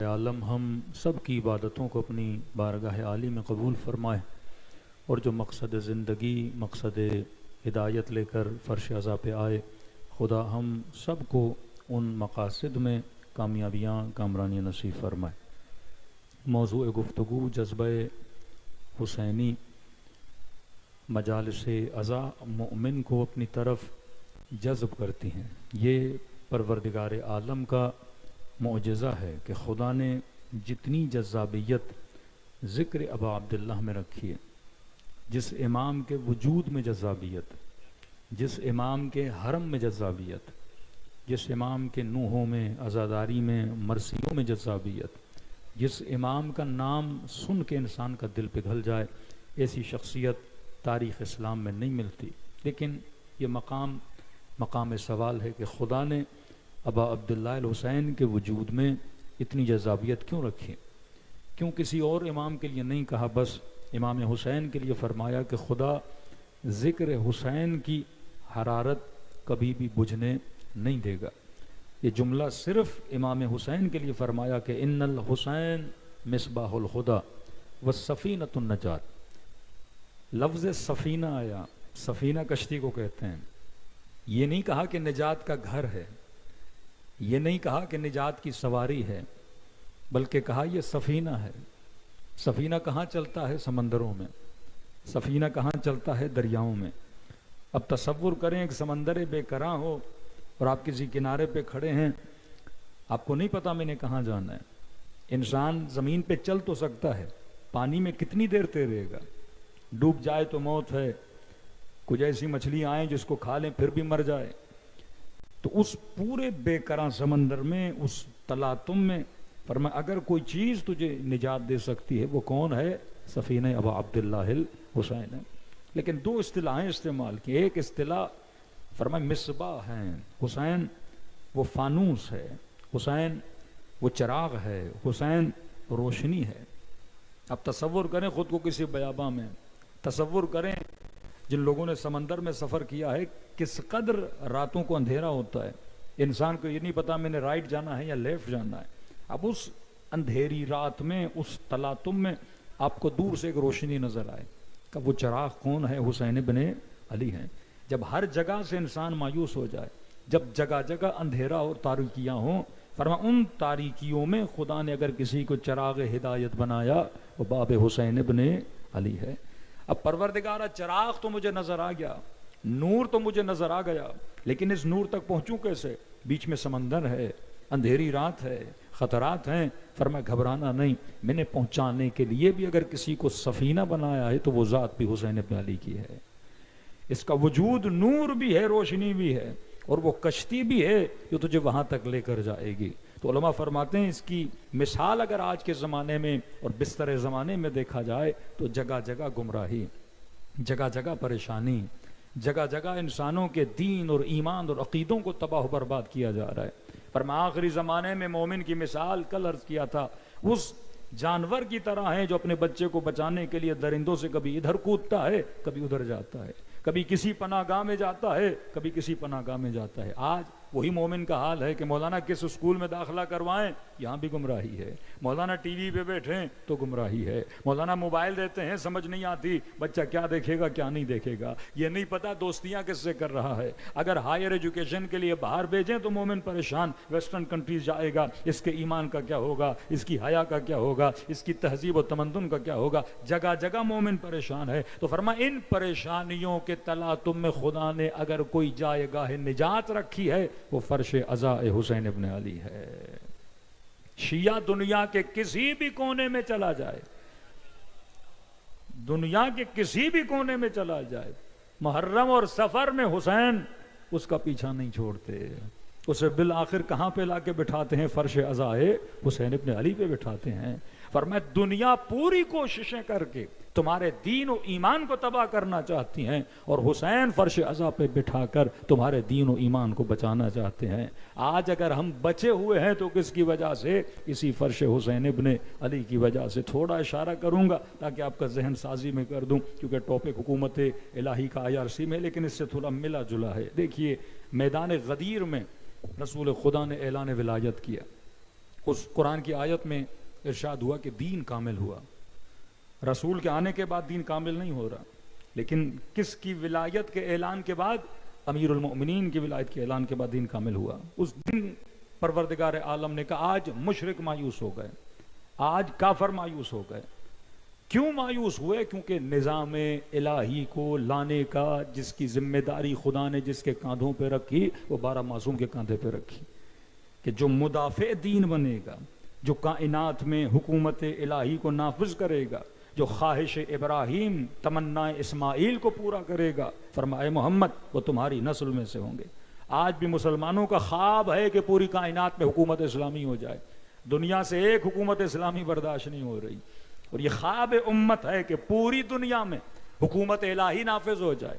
عالم ہم سب کی عبادتوں کو اپنی بارگاہ عالی میں قبول فرمائے، اور جو مقصد زندگی، مقصد ہدایت لے کر فرش عزا پہ آئے، خدا ہم سب کو ان مقاصد میں کامیابیاں، کامرانی نصیب فرمائے۔ موضوع گفتگو جذبہ حسینی، مجالس عزا مومن کو اپنی طرف جذب کرتی ہیں۔ یہ پروردگار عالم کا معجزہ ہے کہ خدا نے جتنی جذابیت ذکر ابا عبداللہ میں رکھی ہے، جس امام کے وجود میں جذابیت، جس امام کے حرم میں جذابیت، جس امام کے نوحوں میں، عزاداری میں، مرثیوں میں جذابیت، جس امام کا نام سن کے انسان کا دل پگھل جائے، ایسی شخصیت تاریخ اسلام میں نہیں ملتی۔ لیکن یہ مقام سوال ہے کہ خدا نے ابا عبداللہ الحسین کے وجود میں اتنی جذابیت کیوں رکھی؟ کیوں کسی اور امام کے لیے نہیں کہا، بس امام حسین کے لیے فرمایا کہ خدا ذکر حسین کی حرارت کبھی بھی بجھنے نہیں دے گا۔ یہ جملہ صرف امام حسین کے لیے فرمایا کہ ان الحسین مصباح الخدا والسفینۃ النجات۔ لفظ سفینہ آیا، سفینہ کشتی کو کہتے ہیں۔ یہ نہیں کہا کہ نجات کا گھر ہے، یہ نہیں کہا کہ نجات کی سواری ہے، بلکہ کہا یہ سفینہ ہے۔ سفینہ کہاں چلتا ہے؟ سمندروں میں۔ سفینہ کہاں چلتا ہے؟ دریاؤں میں۔ اب تصور کریں ایک سمندر بے کراں ہو اور آپ کسی کنارے پہ کھڑے ہیں، آپ کو نہیں پتا میں نے کہاں جانا ہے۔ انسان زمین پہ چل تو سکتا ہے، پانی میں کتنی دیر تیرے گا؟ ڈوب جائے تو موت ہے، کچھ ایسی مچھلی آئیں جس کو کھا لیں پھر بھی مر جائے۔ تو اس پورے بے کراں سمندر میں، اس تلاطم میں فرمایا اگر کوئی چیز تجھے نجات دے سکتی ہے وہ کون ہے؟ سفینہ ابا عبداللہ الحسین ہے۔ لیکن دو اصطلاحیں استعمال کی۔ ایک اصطلاح فرمایا مصباح ہیں، حسین وہ فانوس ہے، حسین وہ چراغ ہے، حسین روشنی ہے۔ اب تصور کریں خود کو کسی بیاباں میں، تصور کریں جن لوگوں نے سمندر میں سفر کیا ہے کس قدر راتوں کو اندھیرا ہوتا ہے، انسان کو یہ نہیں پتا میں نے رائٹ جانا ہے یا لیفٹ جانا ہے۔ اب اس اندھیری رات میں، اس تلاطم میں آپ کو دور سے ایک روشنی نظر آئے کہ وہ چراغ کون ہے؟ حسین ابن علی ہیں۔ جب ہر جگہ سے انسان مایوس ہو جائے، جب جگہ جگہ اندھیرا اور تاریکیاں ہوں، فرمایا ان تاریکیوں میں خدا نے اگر کسی کو چراغ ہدایت بنایا وہ باب حسین ابن علی ہے۔ اب پروردگارہ چراغ تو مجھے نظر آ گیا، نور تو مجھے نظر آ گیا، لیکن اس نور تک پہنچوں کیسے؟ بیچ میں سمندر ہے، اندھیری رات ہے، خطرات ہیں۔ فرمایا گھبرانا نہیں، میں نے پہنچانے کے لیے بھی اگر کسی کو سفینہ بنایا ہے تو وہ ذات بھی حسین ابن علی کی ہے۔ اس کا وجود نور بھی ہے، روشنی بھی ہے، اور وہ کشتی بھی ہے جو تجھے وہاں تک لے کر جائے گی۔ تو علماء فرماتے ہیں اس کی مثال اگر آج کے زمانے میں اور بستر زمانے میں دیکھا جائے تو جگہ جگہ گمراہی، جگہ جگہ پریشانی، جگہ جگہ انسانوں کے دین اور ایمان اور عقیدوں کو تباہ و برباد کیا جا رہا ہے۔ فرمایا آخری زمانے میں مومن کی مثال کل عرض کیا تھا، اس جانور کی طرح ہے جو اپنے بچے کو بچانے کے لیے درندوں سے کبھی ادھر کودتا ہے، کبھی ادھر جاتا ہے، کبھی کسی پناہ گاہ میں جاتا ہے، کبھی کسی پناہ گاہ میں جاتا ہے۔ آج وہی مومن کا حال ہے کہ مولانا کس اسکول میں داخلہ کروائیں، یہاں بھی گمراہی ہے۔ مولانا ٹی وی پہ بیٹھیں تو گمراہی ہے۔ مولانا موبائل دیتے ہیں، سمجھ نہیں آتی بچہ کیا دیکھے گا کیا نہیں دیکھے گا، یہ نہیں پتا دوستیاں کس سے کر رہا ہے۔ اگر ہائر ایجوکیشن کے لیے باہر بھیجیں تو مومن پریشان، ویسٹرن کنٹریز جائے گا، اس کے ایمان کا کیا ہوگا، اس کی حیا کا کیا ہوگا، اس کی تہذیب و تمدن کا کیا ہوگا، جگہ جگہ مومن پریشان ہے۔ تو فرمایا ان پریشانیوں کے تلاطم میں خدا نے اگر کوئی جائے گاہ نجات رکھی ہے وہ فرش عزا حسین ابن علی ہے۔ شیعہ دنیا کے کسی بھی کونے میں چلا جائے، دنیا کے کسی بھی کونے میں چلا جائے، محرم اور سفر میں حسین اس کا پیچھا نہیں چھوڑتے، اسے بالآخر کہاں پہ لا کے بٹھاتے ہیں؟ فرش عزا حسین ابن علی پہ بٹھاتے ہیں۔ فرمایا دنیا پوری کوششیں کر کے تمہارے دین و ایمان کو تباہ کرنا چاہتی ہیں، اور حسین فرش عزا پہ بٹھا کر تمہارے دین و ایمان کو بچانا چاہتے ہیں۔ آج اگر ہم بچے ہوئے ہیں تو کس کی وجہ سے؟ اسی فرش حسین ابن علی کی وجہ سے۔ تھوڑا اشارہ کروں گا تاکہ آپ کا ذہن سازی میں کر دوں، کیونکہ ٹاپک حکومت الہی کا IRC میں، لیکن اس سے تھوڑا ملا جلا ہے۔ دیکھیے میدان غدیر میں رسول خدا نے اعلان ولایت کیا، اس قرآن کی آیت میں ارشاد ہوا کہ دین کامل ہوا. رسول کے آنے کے بعد دین کامل نہیں ہو رہا، لیکن کس کی ولایت کے اعلان کے بعد؟ امیر المؤمنین کی ولایت کے اعلان کے بعد دین کامل ہوا. اس دن پروردگار عالم نے کہا آج مشرک مایوس ہو گئے، آج کافر مایوس ہو گئے. کیوں مایوس ہوئے؟ کیونکہ نظام الہی کو لانے کا جس کی ذمہ داری خدا نے جس کے کاندھوں پہ رکھی وہ 12 معصوم کے کاندھے پہ رکھی، کہ جو مدافع دین بنے گا، جو کائنات میں حکومت الہی کو نافذ کرے گا، جو خواہش ابراہیم تمنا اسماعیل کو پورا کرے گا، فرمائے محمد وہ تمہاری نسل میں سے ہوں گے. آج بھی مسلمانوں کا خواب ہے کہ پوری کائنات میں حکومت اسلامی ہو جائے. دنیا سے ایک حکومت اسلامی برداشت نہیں ہو رہی، اور یہ خواب امت ہے کہ پوری دنیا میں حکومت الہی نافذ ہو جائے.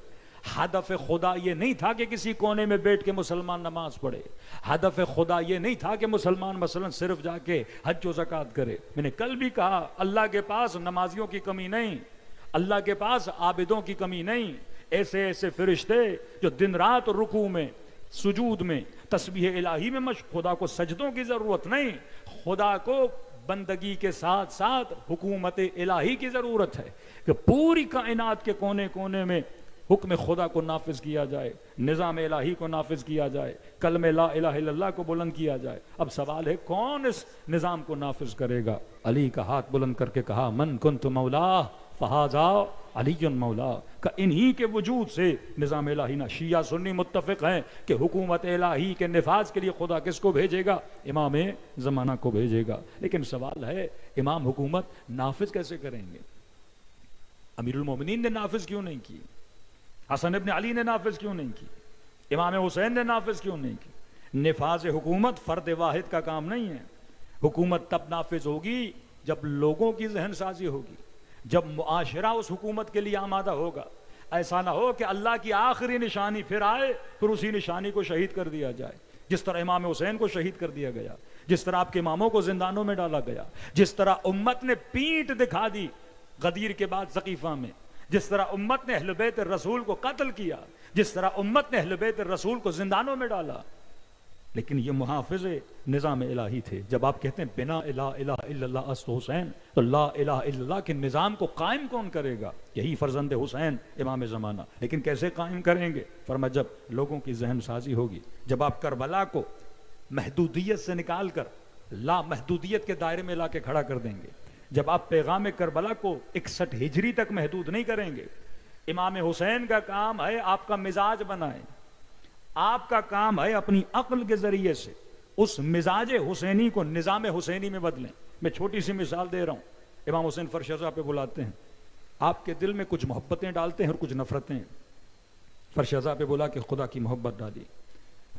ہدف خدا یہ نہیں تھا کہ کسی کونے میں بیٹھ کے مسلمان نماز پڑھے. ہدف خدا یہ نہیں تھا کہ مسلمان مثلا صرف جا کے حج و زکوٰۃ کرے. میں نے کل بھی کہا اللہ کے پاس نمازیوں کی کمی نہیں، اللہ کے پاس عابدوں کی کمی نہیں. ایسے ایسے فرشتے جو دن رات رکوع میں، سجود میں، تسبیح الہی میں مشق. خدا کو سجدوں کی ضرورت نہیں، خدا کو بندگی کے ساتھ ساتھ حکومت الہی کی ضرورت ہے کہ پوری کائنات کے کونے کونے میں حکم خدا کو نافذ کیا جائے، نظام الہی کو نافذ کیا جائے، کلمہ لا الہ الا اللہ کو بلند کیا جائے. اب سوال ہے کون اس نظام کو نافذ کرے گا؟ علی کا ہاتھ بلند کر کے کہا من کنت مولا فہذا علی مولا، کہ انہی کے وجود سے نظام الہی نہ. شیعہ سنی متفق ہیں کہ حکومت الہی کے نفاذ کے لیے خدا کس کو بھیجے گا؟ امام زمانہ کو بھیجے گا. لیکن سوال ہے امام حکومت نافذ کیسے کریں گے؟ امیر المومنین نے نافذ کیوں نہیں کی؟ حسن ابن علی نے نافذ کیوں نہیں کی؟ امام حسین نے نافذ کیوں نہیں کی؟ نفاذ حکومت فرد واحد کا کام نہیں ہے. حکومت تب نافذ ہوگی جب لوگوں کی ذہن سازی ہوگی، جب معاشرہ اس حکومت کے لیے آمادہ ہوگا. ایسا نہ ہو کہ اللہ کی آخری نشانی پھر آئے پھر اسی نشانی کو شہید کر دیا جائے، جس طرح امام حسین کو شہید کر دیا گیا، جس طرح آپ کے اماموں کو زندانوں میں ڈالا گیا، جس طرح امت نے پیٹھ دکھا دی غدیر کے بعد ثقیفہ میں، جس طرح امت نے اہل بیت رسول کو قتل کیا، جس طرح امت نے اہل بیت رسول کو زندانوں میں ڈالا. لیکن یہ محافظ نظام الہی تھے. جب آپ کہتے ہیں بنا الہ الہ الا اللہ است حسین، تو لا الہ الا اللہ کے نظام کو قائم کون کرے گا؟ یہی فرزند حسین امام زمانہ. لیکن کیسے قائم کریں گے؟ فرمایا جب لوگوں کی ذہن سازی ہوگی، جب آپ کربلا کو محدودیت سے نکال کر لا محدودیت کے دائرے میں لا کے کھڑا کر دیں گے، جب آپ پیغام کربلا کو 61 ہجری تک محدود نہیں کریں گے. امام حسین کا کام ہے آپ کا مزاج بنائیں، آپ کا کام ہے اپنی عقل کے ذریعے سے اس مزاج حسینی کو نظام حسینی میں بدلیں. میں چھوٹی سی مثال دے رہا ہوں. امام حسین فرش ازا پہ بلاتے ہیں، آپ کے دل میں کچھ محبتیں ڈالتے ہیں اور کچھ نفرتیں. فرش ازا پہ بولا کہ خدا کی محبت ڈالی،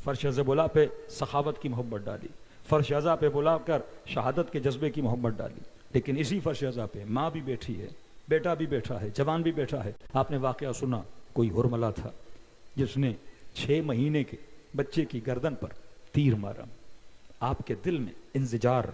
فرش ازا بولا پہ سخاوت کی محبت ڈالی، فرش ازا پہ بلا کر شہادت کے جذبے کی محبت ڈالی. لیکن اسی فرش ازا پہ ماں بھی بیٹھی ہے، بیٹا بھی بیٹھا ہے، جوان بھی بیٹھا ہے. آپ نے واقعہ سنا، کوئی ہرملا تھا جس نے 6 مہینے کے بچے کی گردن پر تیر مارا. آپ کے دل میں انزجار،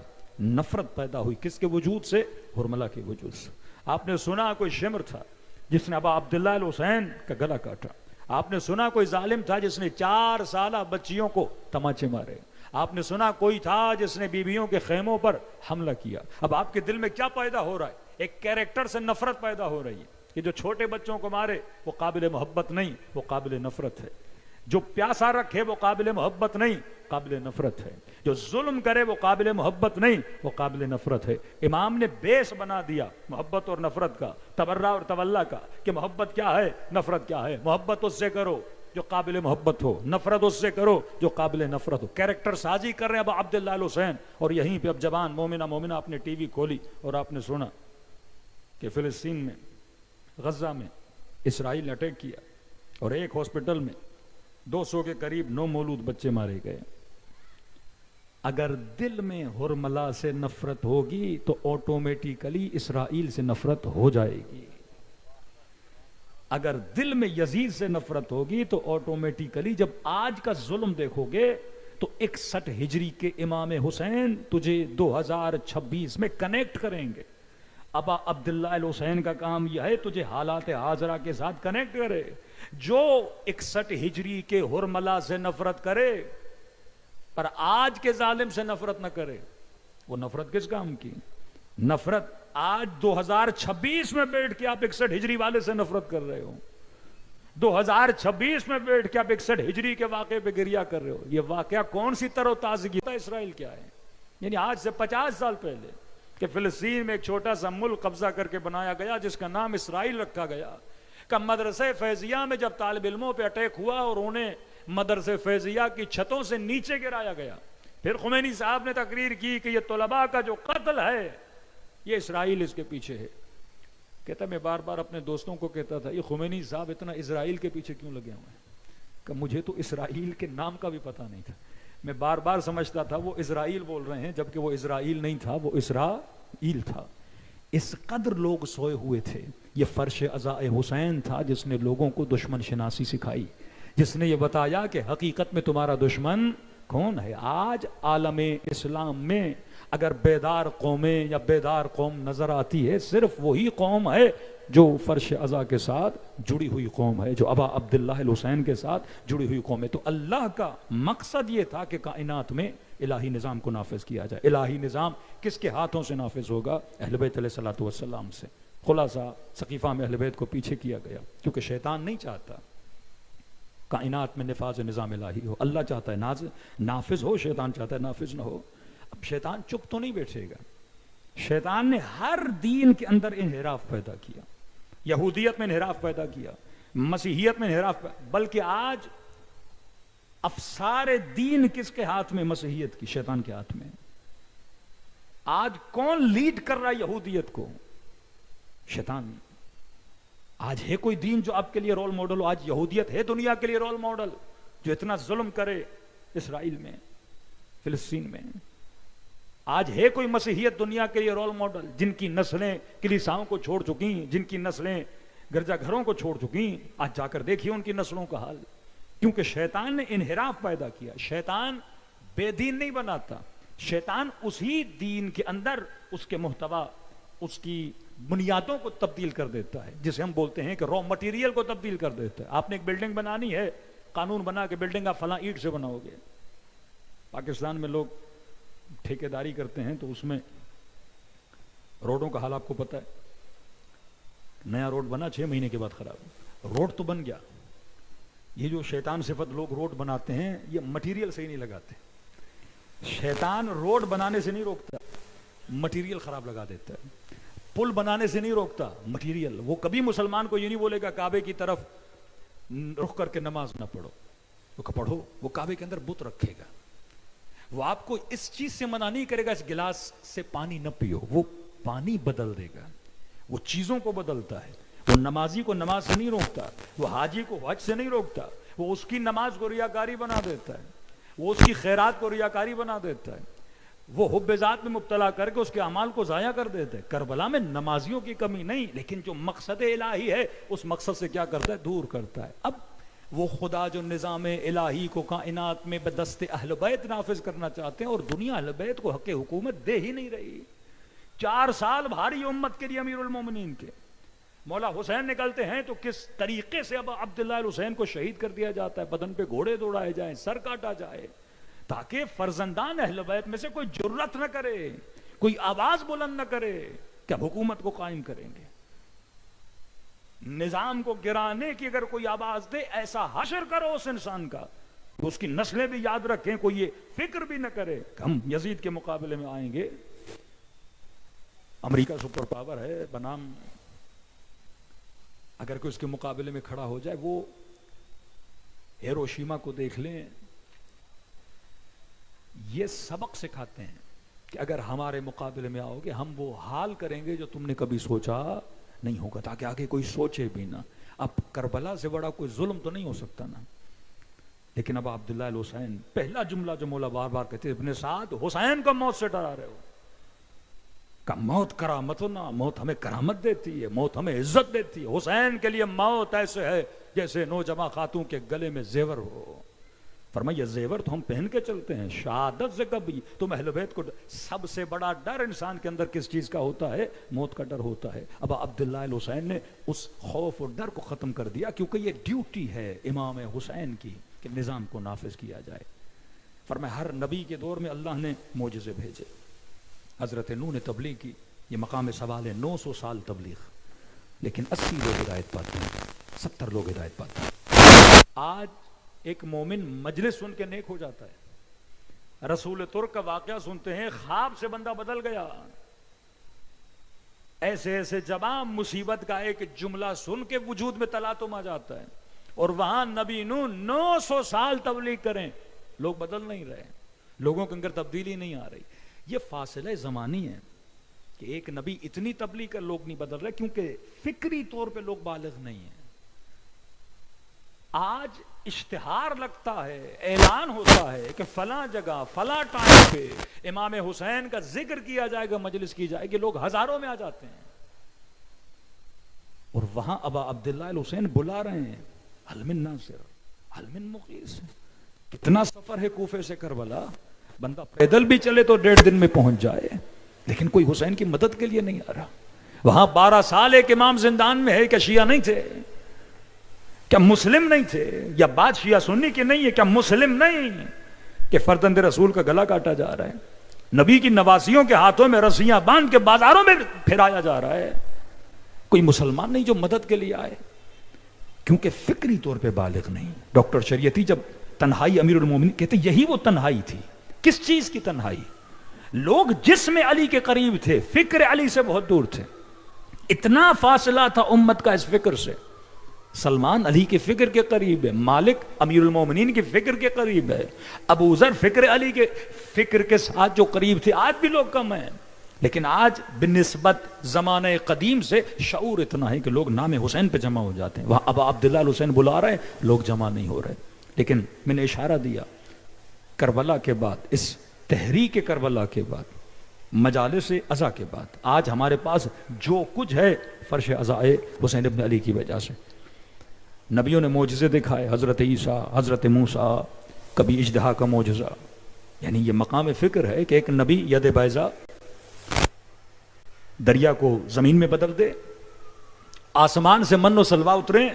نفرت پیدا ہوئی. کس کے وجود سے؟ ہرملا کے وجود سے. آپ نے سنا کوئی شمر تھا جس نے ابا عبداللہ الحسین کا گلا کاٹا. آپ نے سنا کوئی ظالم تھا جس نے 4 سالہ بچیوں کو تماچے مارے. آپ نے سنا کوئی تھا جس نے بیویوں کے خیموں پر حملہ کیا. اب آپ کے دل میں کیا پیدا ہو رہا ہے؟ ایک کیریکٹر سے نفرت پیدا ہو رہی ہے کہ جو چھوٹے بچوں کو مارے وہ قابل محبت نہیں، وہ قابل نفرت ہے. جو پیاسا رکھے وہ قابل محبت نہیں، قابل نفرت ہے. جو ظلم کرے وہ قابل محبت نہیں، وہ قابل نفرت ہے. امام نے بیس بنا دیا محبت اور نفرت کا، تبرہ اور تولا کا، کہ محبت کیا ہے، نفرت کیا ہے. محبت اس سے کرو جو قابل محبت ہو، نفرت اس سے کرو جو قابل نفرت ہو. کیریکٹر سازی کر رہے ہیں ابا عبداللہ الحسین. اور یہیں پہ اب جوان مومنہ آپ نے ٹی وی کھولی اور آپ نے سنا کہ فلسطین میں، غزہ میں اسرائیل نے اٹیک کیا اور ایک ہاسپٹل میں 200 کے قریب نومولود بچے مارے گئے. اگر دل میں ہرملا سے نفرت ہوگی تو آٹومیٹیکلی اسرائیل سے نفرت ہو جائے گی. اگر دل میں یزید سے نفرت ہوگی تو آٹومیٹیکلی جب آج کا ظلم دیکھو گے تو 61 ہجری کے امام حسین تجھے 2026 میں کنیکٹ کریں گے. ابا عبداللہ الحسین کا کام یہ ہے تجھے حالات حاضرہ کے ساتھ کنیکٹ کرے. جو 61 ہجری کے ہرملا سے نفرت کرے پر آج کے ظالم سے نفرت نہ کرے، وہ نفرت کس کام کی؟ نفرت آج 2026 میں بیٹھ کے آپ 61 ہجری والے سے نفرت کر رہے ہو، 2026 میں بیٹھ کے آپ 61 ہجری کے واقعے پہ گریہ کر رہے ہو. یہ واقعہ کون سی تر و تازگی تھا؟ اسرائیل کیا ہے؟ یعنی آج سے 50 سال پہلے کہ فلسطین میں ایک چھوٹا سا ملک قبضہ کر کے بنایا گیا جس کا نام اسرائیل رکھا گیا. کہ مدرسہ فیضیہ میں جب طالب علموں پہ اٹیک ہوا اور انہیں مدرسہ فیضیہ کی چھتوں سے نیچے گرایا گیا، پھر خمینی صاحب نے تقریر کی کہ یہ طلباء کا جو قتل ہے یہ اسرائیل اس کے پیچھے ہے. کہتا میں بار بار اپنے دوستوں کو کہتا تھا یہ خمینی صاحب اتنا اسرائیل کے پیچھے کیوں لگے ہوئے ہیں؟ کہ مجھے تو اسرائیل کے نام کا بھی پتہ نہیں تھا. میں بار بار سمجھتا تھا وہ اسرائیل بول رہے ہیں، جبکہ وہ اسرائیل نہیں تھا، وہ اسرائیل تھا. اس قدر لوگ سوئے ہوئے تھے. یہ فرش عزائے حسین تھا جس نے لوگوں کو دشمن شناسی سکھائی، جس نے یہ بتایا کہ حقیقت میں تمہارا دشمن کون ہے. آج عالم اسلام میں اگر بیدار قومیں یا بیدار قوم نظر آتی ہے، صرف وہی قوم ہے جو فرش عزا کے ساتھ جڑی ہوئی قوم ہے، جو ابا عبداللہ الحسین کے ساتھ جڑی ہوئی قوم ہے. تو اللہ کا مقصد یہ تھا کہ کائنات میں الہی نظام کو نافذ کیا جائے. الہی نظام کس کے ہاتھوں سے نافذ ہوگا؟ اہل بیت علیہ الصلوۃ والسلام سے. خلاصہ سقیفہ میں اہل بیت کو پیچھے کیا گیا کیونکہ شیطان نہیں چاہتا کائنات میں نفاذ نظام الہی ہو. اللہ چاہتا ہے نافذ ہو، شیطان چاہتا ہے نافذ نہ ہو. اب شیطان چپ تو نہیں بیٹھے گا. شیطان نے ہر دین کے اندر انحراف پیدا کیا. یہودیت میں انحراف پیدا کیا، مسیحیت میں انحراف بلکہ آج افسار دین کس کے ہاتھ میں؟ مسیحیت کی، شیطان کے ہاتھ میں. آج کون لیڈ کر رہا ہے یہودیت کو؟ شیطان. آج ہے کوئی دین جو آپ کے لیے رول ماڈل ہو؟ آج یہودیت ہے دنیا کے لیے رول ماڈل جو اتنا ظلم کرے اسرائیل میں، فلسطین میں؟ آج ہے کوئی مسیحیت دنیا کے لیے رول ماڈل جن کی نسلیں کلیساؤں کو چھوڑ چکی، جن کی نسلیں گرجا گھروں کو چھوڑ چکی؟ آج جا کر دیکھیے ان کی نسلوں کا حال. کیونکہ شیطان نے انحراف پیدا کیا. شیطان بے دین نہیں بناتا، شیطان اسی دین کے اندر اس کے محتوا، اس کی بنیادوں کو تبدیل کر دیتا ہے، جسے ہم بولتے ہیں کہ را مٹیریل کو تبدیل کر دیتا ہے. آپ نے ایک بلڈنگ بنانی ہے، قانون بنا کے بلڈنگ آپ فلاں اینٹ سے بناؤ گے. پاکستان میں لوگ ٹھیکیداری کرتے ہیں تو اس میں روڈوں کا حال آپ کو پتہ ہے. نیا روڈ بنا 6 مہینے کے بعد خراب. روڈ تو بن گیا. یہ جو شیطان صفت لوگ روڈ بناتے ہیں یہ مٹیریل سے ہی نہیں لگاتے. شیطان روڈ بنانے سے نہیں روکتا، مٹیریل خراب لگا دیتا ہے. پل بنانے سے نہیں روکتا، مٹیریل. وہ کبھی مسلمان کو یہ نہیں بولے گا کعبے کی طرف رخ کر کے نماز نہ پڑھو. وہ پڑھو، وہ کعبے کے اندر بت رکھے گا. وہ آپ کو اس چیز سے منع نہیں کرے گا اس گلاس سے پانی نہ پیو. وہ پانی بدل دے گا، وہ چیزوں کو بدلتا ہے. وہ نمازی کو نماز سے نہیں روکتا، وہ حاجی کو حج سے نہیں روکتا. وہ اس کی نماز کو ریاکاری بنا دیتا ہے، وہ اس کی خیرات کو ریاکاری بنا دیتا ہے. وہ حب ذات میں مبتلا کر کے اس کے اعمال کو ضائع کر دیتے ہیں. کربلا میں نمازیوں کی کمی نہیں، لیکن جو مقصد الہی ہے اس مقصد سے کیا کرتا ہے؟ دور کرتا ہے. اب وہ خدا جو نظام الہی کو کائنات میں بدست اہل بیت نافذ کرنا چاہتے ہیں اور دنیا اہل بیت کو حق حکومت دے ہی نہیں رہی. 4 سال بھاری امت کے لیے امیر المومنین کے مولا حسین نکلتے ہیں تو کس طریقے سے اب عبداللہ الحسین کو شہید کر دیا جاتا ہے. بدن پہ گھوڑے دوڑائے جائیں، سر کاٹا جائے تاکہ فرزندان اہل بیت میں سے کوئی جرت نہ کرے، کوئی آواز بلند نہ کرے کہ اب حکومت کو قائم کریں گے. نظام کو گرانے کی اگر کوئی آواز دے، ایسا حشر کرو اس انسان کا، اس کی نسلیں بھی یاد رکھیں. کوئی یہ فکر بھی نہ کرے کہ ہم یزید کے مقابلے میں آئیں گے. امریکہ سپر پاور ہے بنام، اگر کوئی اس کے مقابلے میں کھڑا ہو جائے. وہ ہیروشیما کو دیکھ لیں. یہ سبق سکھاتے ہیں کہ اگر ہمارے مقابلے میں آؤ گے ہم وہ حال کریں گے جو تم نے کبھی سوچا نہیں ہوگا، تاکہ آگے کوئی سوچے بھی نہ. اب کربلا سے بڑا کوئی ظلم تو نہیں ہو سکتا نا. لیکن اب عبداللہ الحسین، پہلا جملہ جو مولا بار بار کہتے ابن سعد، حسین کو موت سے ڈرا رہے ہو. کہ موت کرامت ہو نا، موت ہمیں کرامت دیتی ہے، موت ہمیں عزت دیتی ہے. حسین کے لیے موت ایسے ہے جیسے نوجوان خاتون کے گلے میں زیور ہو. فرمایا زیور تو ہم پہن کے چلتے ہیں، شہادت سے کبھی تم اہل بیت کو سب سے بڑا ڈر انسان کے اندر کس چیز کا ہوتا ہے؟ موت کا ڈر ہوتا ہے. اب عبداللہ الحسین نے اس خوف اور ڈر کو ختم کر دیا، کیونکہ یہ ڈیوٹی ہے امام حسین کی کہ نظام کو نافذ کیا جائے. فرمایا ہر نبی کے دور میں اللہ نے معجزے بھیجے. حضرت نوح نے تبلیغ کی، یہ مقام سوال ہے، 900 سال تبلیغ، لیکن 80 لوگ ہدایت پاتے ہیں، 70 لوگ ہدایت پاتے ہیں۔ آج ایک مومن مجلس سن کے نیک ہو جاتا ہے، رسول ترک کا واقعہ سنتے ہیں، خواب سے بندہ بدل گیا، ایسے ایسے جواب مصیبت کا ایک جملہ سن کے وجود میں تلاطم آ جاتا ہے، اور وہاں نبی نوح 900 سال تبلیغ کریں، لوگ بدل نہیں رہے، لوگوں کے اندر تبدیلی نہیں آ رہی۔ یہ فاصلہ زمانی ہے کہ ایک نبی اتنی تبلیغ کر لوگ نہیں بدل رہے، کیونکہ فکری طور پہ لوگ بالغ نہیں ہیں۔ آج اشتہار لگتا ہے، اعلان ہوتا ہے کہ فلاں جگہ فلاں ٹائم پہ امام حسین کا ذکر کیا جائے گا، مجلس کی جائے گی، لوگ ہزاروں میں آ جاتے ہیں، اور وہاں ابا عبداللہ الحسین بلا رہے ہیں، حل من ناصر حل من مغیث۔ کتنا سفر ہے کوفے سے کربلا، بندہ پیدل بھی چلے تو 1.5 دن میں پہنچ جائے، لیکن کوئی حسین کی مدد کے لیے نہیں آ رہا۔ وہاں 12 سال ایک امام زندان میں ہے، کیا شیعہ نہیں تھے؟ کیا مسلم نہیں تھے؟ یا بات شیعہ سنی کی نہیں ہے؟ کیا مسلم نہیں کہ فرزند رسول کا گلا کاٹا جا رہا ہے، نبی کی نواسیوں کے ہاتھوں میں رسیاں باندھ کے بازاروں میں پھرایا جا رہا ہے؟ کوئی مسلمان نہیں جو مدد کے لیے آئے، کیونکہ فکری طور پہ بالغ نہیں۔ ڈاکٹر شریعتی جب تنہائی امیر المومنین کہتے یہی وہ تنہائی تھی۔ کس چیز کی تنہائی؟ لوگ جسم علی کے قریب تھے، فکر علی سے بہت دور تھے، اتنا فاصلہ تھا امت کا اس فکر سے۔ سلمان علی کے فکر کے قریب ہے، مالک امیر المومنین کے فکر کے قریب ہے، ابو ذر فکر علی کے فکر کے ساتھ جو قریب تھے، آج بھی لوگ کم ہیں، لیکن آج بنسبت زمانہ قدیم سے شعور اتنا ہے کہ لوگ نام حسین پہ جمع ہو جاتے ہیں۔ وہاں ابا عبداللہ الحسین بلا رہے ہیں، لوگ جمع نہیں ہو رہے۔ لیکن میں نے اشارہ دیا، کربلا کے بعد، اس تحریک کربلا کے بعد، مجالس عزا کے بعد، آج ہمارے پاس جو کچھ ہے فرش عزا حسین ابن علی کی وجہ سے۔ نبیوں نے معجزے دکھائے، حضرت عیسیٰ، حضرت موسیٰ، کبھی اجدہا کا معجزہ، یعنی یہ مقام فکر ہے کہ ایک نبی ید بیضا دریا کو زمین میں بدل دے، آسمان سے من و سلوا اترے،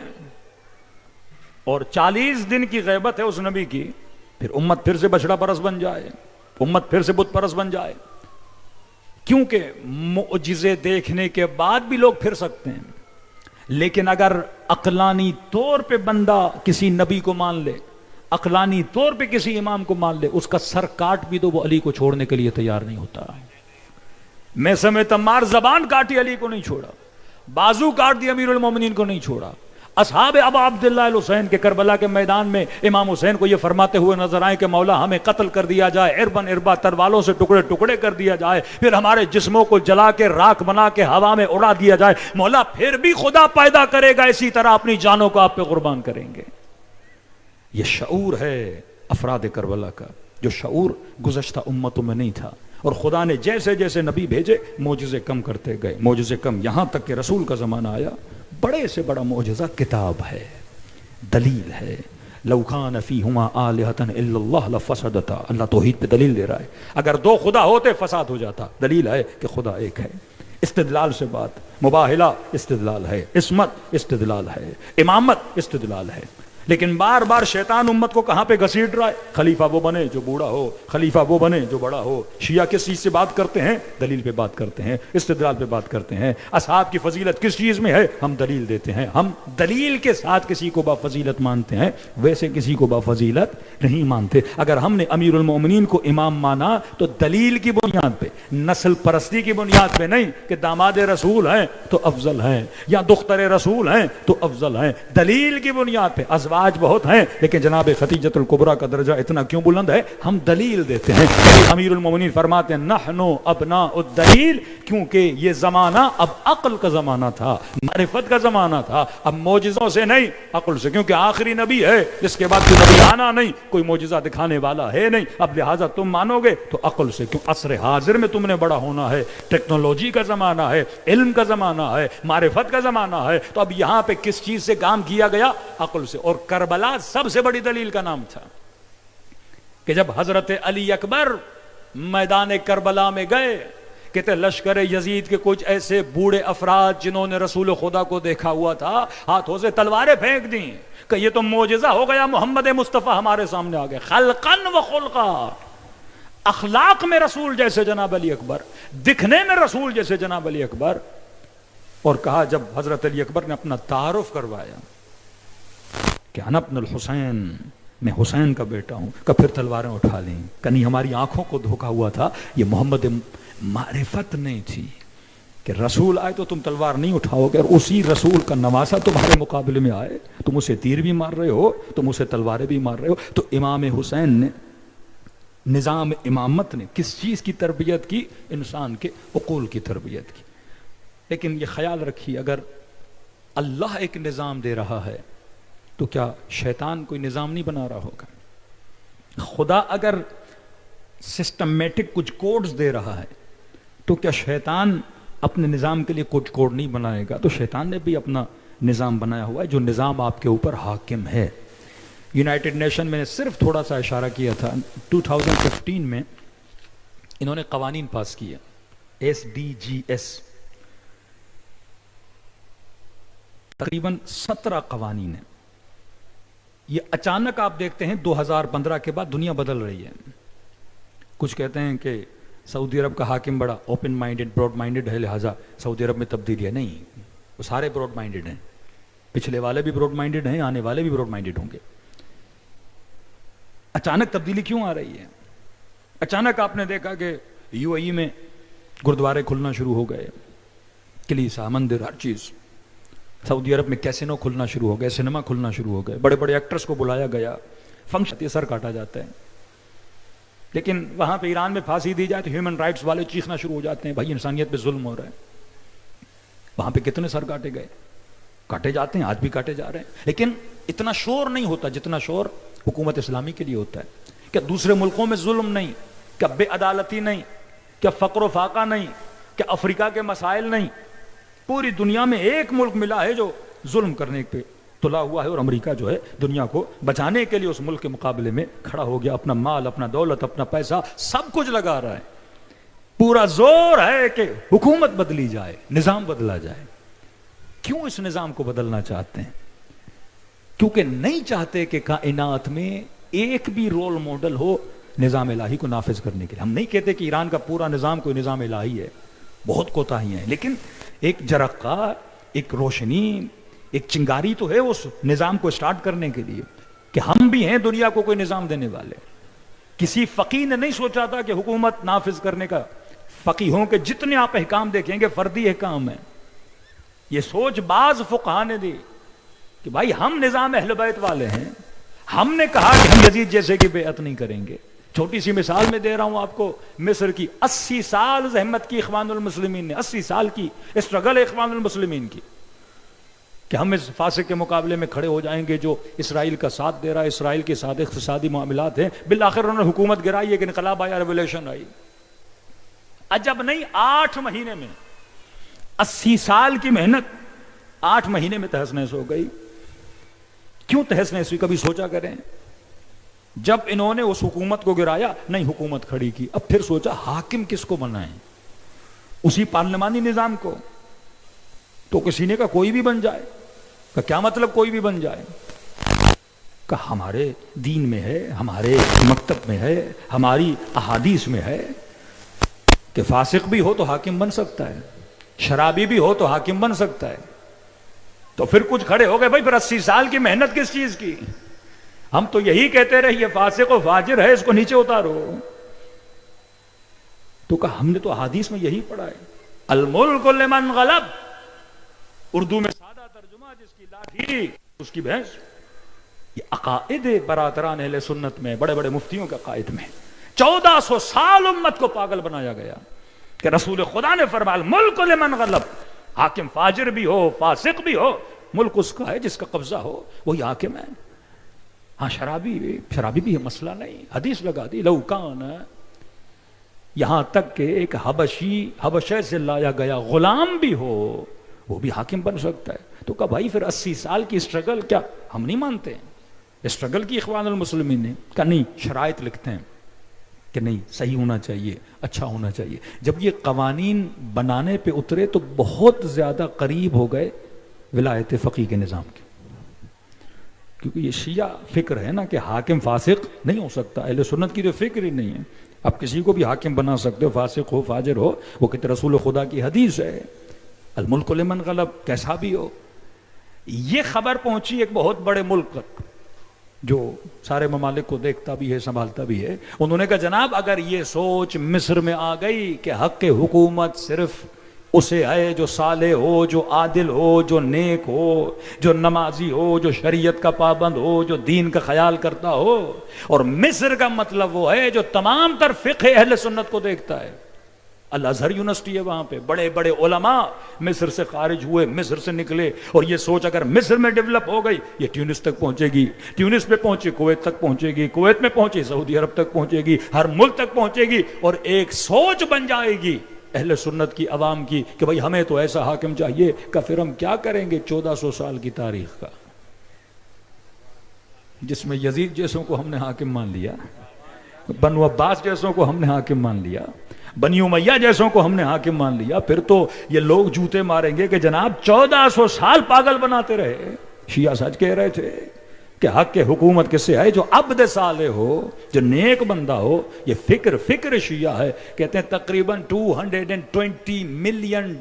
اور 40 دن کی غیبت ہے اس نبی کی، پھر امت پھر سے بچڑا پرست بن جائے، امت پھر سے بت پرست بن جائے۔ کیونکہ معجزے دیکھنے کے بعد بھی لوگ پھر سکتے ہیں، لیکن اگر عقلانی طور پہ بندہ کسی نبی کو مان لے، عقلانی طور پہ کسی امام کو مان لے، اس کا سر کاٹ بھی دو، وہ علی کو چھوڑنے کے لیے تیار نہیں ہوتا۔ میں سمیت مار زبان کاٹی، علی کو نہیں چھوڑا، بازو کاٹ دی، امیر المومنین کو نہیں چھوڑا۔ اصحاب ابا عبداللہ الحسین کے کربلا کے میدان میں امام حسین کو یہ فرماتے ہوئے نظر آئے کہ مولا ہمیں قتل کر دیا جائے، اربن اربا تروالوں سے ٹکڑے ٹکڑے کر دیا جائے، پھر ہمارے جسموں کو جلا کے راکھ بنا کے ہوا میں اڑا دیا جائے، مولا پھر بھی خدا پیدا کرے گا، اسی طرح اپنی جانوں کو آپ پہ قربان کریں گے۔ یہ شعور ہے افراد کربلا کا، جو شعور گزشتہ امتوں میں نہیں تھا، اور خدا نے جیسے جیسے نبی بھیجے معجزے کم کرتے گئے، معجزے کم، یہاں تک کہ رسول کا زمانہ آیا، بڑے سے بڑا معجزہ کتاب ہے، دلیل ہے۔ لو کان فیہما آلہۃ الا اللہ لفسدتا، اللہ توحید پہ دلیل دے رہا ہے، اگر 2 خدا ہوتے فساد ہو جاتا، دلیل ہے کہ خدا ایک ہے۔ استدلال سے بات، مباہلہ استدلال ہے، عصمت استدلال ہے، امامت استدلال ہے، لیکن بار بار شیطان امت کو کہاں پہ گھسیٹ رہا ہے؟ خلیفہ وہ بنے جو بوڑھا ہو، خلیفہ وہ بنے جو بڑا ہو۔ شیعہ کس چیز سے بات کرتے ہیں؟ دلیل پہ بات کرتے ہیں، استدلال پہ بات کرتے ہیں۔ اصحاب کی فضیلت کس چیز میں ہے؟ ہم دلیل دیتے ہیں، ہم دلیل کے ساتھ کسی کو با فضیلت مانتے ہیں، ویسے کسی کو با فضیلت نہیں مانتے۔ اگر ہم نے امیر المومنین کو امام مانا تو دلیل کی بنیاد پہ، نسل پرستی کی بنیاد پہ نہیں کہ داماد رسول ہیں تو افضل ہیں، یا دختر رسول ہیں تو افضل ہیں، دلیل کی بنیاد پہ۔ ازواج بہت ہیں، لیکن جناب خدیجۃ الکبریٰ کا درجہ اتنا کیوں بلند ہے؟ ہم دلیل دیتے ہیں۔ امیر المومنین فرماتے ہیں نحنو ابناء الدلیل، کیونکہ یہ زمانہ اب عقل کا زمانہ تھا، معرفت کا زمانہ تھا، اب معجزوں سے نہیں، عقل سے، کیونکہ آخری نبی ہے، اس کے بعد کوئی نبی آنا نہیں، کوئی معجزہ دکھانے والا ہے نہیں، اب لہٰذا تم مانو گے تو عقل سے، کیوں عصر حاضر میں تم نے بڑا ہونا ہے، ٹیکنالوجی کا زمانہ ہے، علم کا زمانہ ہے، معرفت کا زمانہ ہے، تو اب یہاں پہ کس چیز سے کام کیا گیا؟ عقل سے۔ اور کربلا سب سے بڑی دلیل کا نام تھا کہ جب حضرت علی اکبر میدان کربلا میں گئے، کہتے لشکر یزید کے کچھ ایسے بوڑھے افراد جنہوں نے رسول خدا کو دیکھا ہوا تھا، ہاتھوں سے تلواریں پھینک دیں کہ یہ تو معجزہ ہو گیا، محمد مصطفیٰ ہمارے سامنے آ گئے، خلقاً و خلقا، اخلاق میں رسول جیسے جناب علی اکبر، دکھنے میں رسول جیسے جناب علی اکبر. اور کہا جب حضرت علی اکبر نے اپنا تعارف کروایا کہ انا ابن الحسین، میں حسین کا بیٹا ہوں، کہ پھر تلواریں اٹھا لیں. کنی ہماری آنکھوں کو دھوکا ہوا تھا، یہ محمد معرفت نہیں تھی کہ رسول آئے تو تم تلوار نہیں اٹھاؤ گے، اور اسی رسول کا نواسا تمہارے مقابلے میں آئے، تم اسے تیر بھی مار رہے ہو، تم اسے تلواریں بھی مار رہے ہو. تو امام حسین نے، نظام امامت نے کس چیز کی تربیت کی؟ انسان کے عقول کی تربیت کی. لیکن یہ خیال رکھیے، اگر اللہ ایک نظام دے رہا ہے تو کیا شیطان کوئی نظام نہیں بنا رہا ہوگا؟ خدا اگر سسٹمیٹک کچھ کوڈز دے رہا ہے تو کیا شیطان اپنے نظام کے لیے کچھ کوڈ نہیں بنائے گا؟ تو شیطان نے بھی اپنا نظام بنایا ہوا ہے، جو نظام آپ کے اوپر حاکم ہے. یونائٹڈ نیشن میں نے صرف تھوڑا سا اشارہ کیا تھا، 2015 میں انہوں نے قوانین پاس کیے، SDGs، تقریباً 17 قوانین ہیں. یہ اچانک آپ دیکھتے ہیں 2015 کے بعد دنیا بدل رہی ہے. کچھ کہتے ہیں کہ سعودی عرب کا حاکم بڑا اوپن مائنڈڈ، براڈ مائنڈڈ ہے، لہٰذا سعودی عرب میں تبدیلی ہے. نہیں، وہ سارے براڈ مائنڈڈ ہیں، پچھلے والے بھی براڈ مائنڈڈ ہیں، آنے والے بھی براڈ مائنڈڈ ہوں گے. اچانک تبدیلی کیوں آ رہی ہے؟ اچانک آپ نے دیکھا کہ UAE میں گردوارے کھلنا شروع ہو گئے، کلیسا، مندر، ہر چیز. سعودی عرب میں کیسینو کھلنا شروع ہو گئے، سنیما کھلنا شروع ہو گئے، بڑے بڑے ایکٹرز کو بلایا گیا، فنکشن سر کاٹا جاتا ہے. لیکن وہاں پہ ایران میں پھانسی دی جائے تو ہیومن رائٹس والے چیخنا شروع ہو جاتے ہیں، بھائی انسانیت پہ ظلم ہو رہا ہے. وہاں پہ کتنے سر کاٹے گئے، کاٹے جاتے ہیں، آج بھی کاٹے جا رہے ہیں. لیکن اتنا شور نہیں ہوتا جتنا شور حکومت اسلامی کے لیے ہوتا ہے. کیا دوسرے ملکوں میں ظلم نہیں؟ کیا بے عدالتی نہیں؟ کیا فقر و فاقہ نہیں؟ کیا افریقہ کے مسائل نہیں؟ پوری دنیا میں ایک ملک ملا ہے جو ظلم کرنے پہ تلا ہوا ہے، اور امریکہ جو ہے دنیا کو بچانے کے لیے اس ملک کے مقابلے میں کھڑا ہو گیا، اپنا مال، اپنا دولت، اپنا پیسہ سب کچھ لگا رہا ہے. پورا زور ہے کہ حکومت بدلی جائے، نظام بدلا جائے. کیوں اس نظام کو بدلنا چاہتے ہیں؟ کیونکہ نہیں چاہتے کہ کائنات میں ایک بھی رول ماڈل ہو نظام الہی کو نافذ کرنے کے لیے. ہم نہیں کہتے کہ ایران کا پورا نظام کوئی نظام الہی ہے، بہت کوتاہیاں ہیں، لیکن ایک جرقہ، ایک روشنی، ایک چنگاری تو ہے اس نظام کو سٹارٹ کرنے کے لیے، کہ ہم بھی ہیں دنیا کو کوئی نظام دینے والے. کسی فقیہ نے نہیں سوچا تھا کہ حکومت نافذ کرنے کا، فقیہوں کے جتنے آپ احکام دیکھیں گے فردی احکام ہیں. یہ سوچ بعض فقہاء نے دی کہ بھائی ہم نظام اہل بیت والے ہیں، ہم نے کہا کہ ہم یزید جیسے کی بیعت نہیں کریں گے. چھوٹی سی مثال میں دے رہا ہوں آپ کو، مصر کی 80 سال زحمت کی اخوان المسلمین نے، 80 سال کی اسٹرگل اخوان المسلمین کی، کہ ہم اس فاسق کے مقابلے میں کھڑے ہو جائیں گے جو اسرائیل کا ساتھ دے رہا ہے، اسرائیل کے ساتھ اقتصادی معاملات ہیں. بالآخر انہوں نے حکومت گرائی، ایک انقلاب آیا، ریولیوشن آئی. عجب نہیں، 8 مہینے میں 80 سال کی محنت 8 مہینے میں تہس نہس ہو گئی. کیوں تہس نہس ہوئی؟ کبھی سوچا کریں؟ جب انہوں نے اس حکومت کو گرایا، نئی حکومت کھڑی کی، اب پھر سوچا حاکم کس کو بنائیں؟ اسی پارلیمانی نظام کو. تو کسی نے کہا کوئی بھی بن جائے. کہ کیا مطلب کوئی بھی بن جائے؟ کہ ہمارے دین میں ہے، ہمارے مکتب میں ہے، ہماری احادیث میں ہے کہ فاسق بھی ہو تو حاکم بن سکتا ہے، شرابی بھی ہو تو حاکم بن سکتا ہے. تو پھر کچھ کھڑے ہو گئے، بھائی پھر 80 سال کی محنت کس چیز کی؟ ہم تو یہی کہتے رہے یہ فاسق و فاجر ہے، اس کو نیچے اتارو. تو کہا ہم نے تو احادیث میں یہی پڑھا ہے، الملک لمن غلب، اردو میں سادہ ترجمہ جس کی لاٹھی اس کی بھینس. یہ عقائد برادران اہل سنت میں، بڑے بڑے مفتیوں کے عقائد میں 1400 سال امت کو پاگل بنایا گیا کہ رسول خدا نے فرمایا الملک لمن غلب، حاکم فاجر بھی ہو، فاسق بھی ہو، ملک اس کا ہے جس کا قبضہ ہو، وہی حاکم ہے. ہاں شرابی بھی ہے، مسئلہ نہیں، حدیث لگا دی لو کان، یہاں تک کہ ایک حبشے سے لایا گیا غلام بھی ہو وہ بھی حاکم بن سکتا ہے. تو کہا بھائی پھر 80 سال کی اسٹرگل کیا ہم نہیں مانتے ہیں؟ اسٹرگل کی اخوان المسلمین نے کہا نہیں، شرائط لکھتے ہیں کہ نہیں، صحیح ہونا چاہیے، اچھا ہونا چاہیے. جب یہ قوانین بنانے پہ اترے تو بہت زیادہ قریب ہو گئے ولایت فقیہ کے نظام کے، کیونکہ یہ شیعہ فکر ہے نا کہ حاکم فاسق نہیں ہو سکتا. اہل سنت کی تو فکر ہی نہیں ہے آپ کسی کو بھی حاکم بنا سکتے ہو، فاسق ہو فاجر ہو، وہ کہتے رسول خدا کی حدیث ہے الملک لمن غلب، کیسا بھی ہو۔ یہ خبر پہنچی ایک بہت بڑے ملک تک جو سارے ممالک کو دیکھتا بھی ہے سنبھالتا بھی ہے، انہوں نے کہا جناب اگر یہ سوچ مصر میں آ گئی کہ حق حکومت صرف اسے ہے جو صالح ہو، جو عادل ہو، جو نیک ہو، جو نمازی ہو، جو شریعت کا پابند ہو، جو دین کا خیال کرتا ہو، اور مصر کا مطلب وہ ہے جو تمام تر فقہ اہل سنت کو دیکھتا ہے۔ الازہر یونیورسٹی ہے وہاں پہ، بڑے بڑے علماء مصر سے خارج ہوئے، مصر سے نکلے، اور یہ سوچ اگر مصر میں ڈیولپ ہو گئی یہ ٹیونس تک پہنچے گی، ٹیونس پہ پہنچے کویت تک پہنچے گی، کویت میں پہنچے سعودی عرب تک پہنچے گی، ہر ملک تک پہنچے گی، اور ایک سوچ بن جائے گی اہل سنت کی، عوام کی، کہ بھئی ہمیں تو ایسا حاکم چاہیے کہ پھر ہم کیا کریں گے 1400 سال کی تاریخ کا، جس میں یزید جیسوں کو ہم نے حاکم مان لیا، بنو عباس جیسوں کو ہم نے حاکم مان لیا، بنی امیہ جیسوں کو ہم نے حاکم مان لیا، پھر تو یہ لوگ جوتے ماریں گے کہ جناب 1400 سال پاگل بناتے رہے۔ شیعہ سچ کہہ رہے تھے کہ حق حکومت کس سے ہے؟ جو عبد صالح ہو، جو نیک بندہ ہو۔ یہ فکر شیعہ ہے، کہتے ہیں تقریباً $220 ملین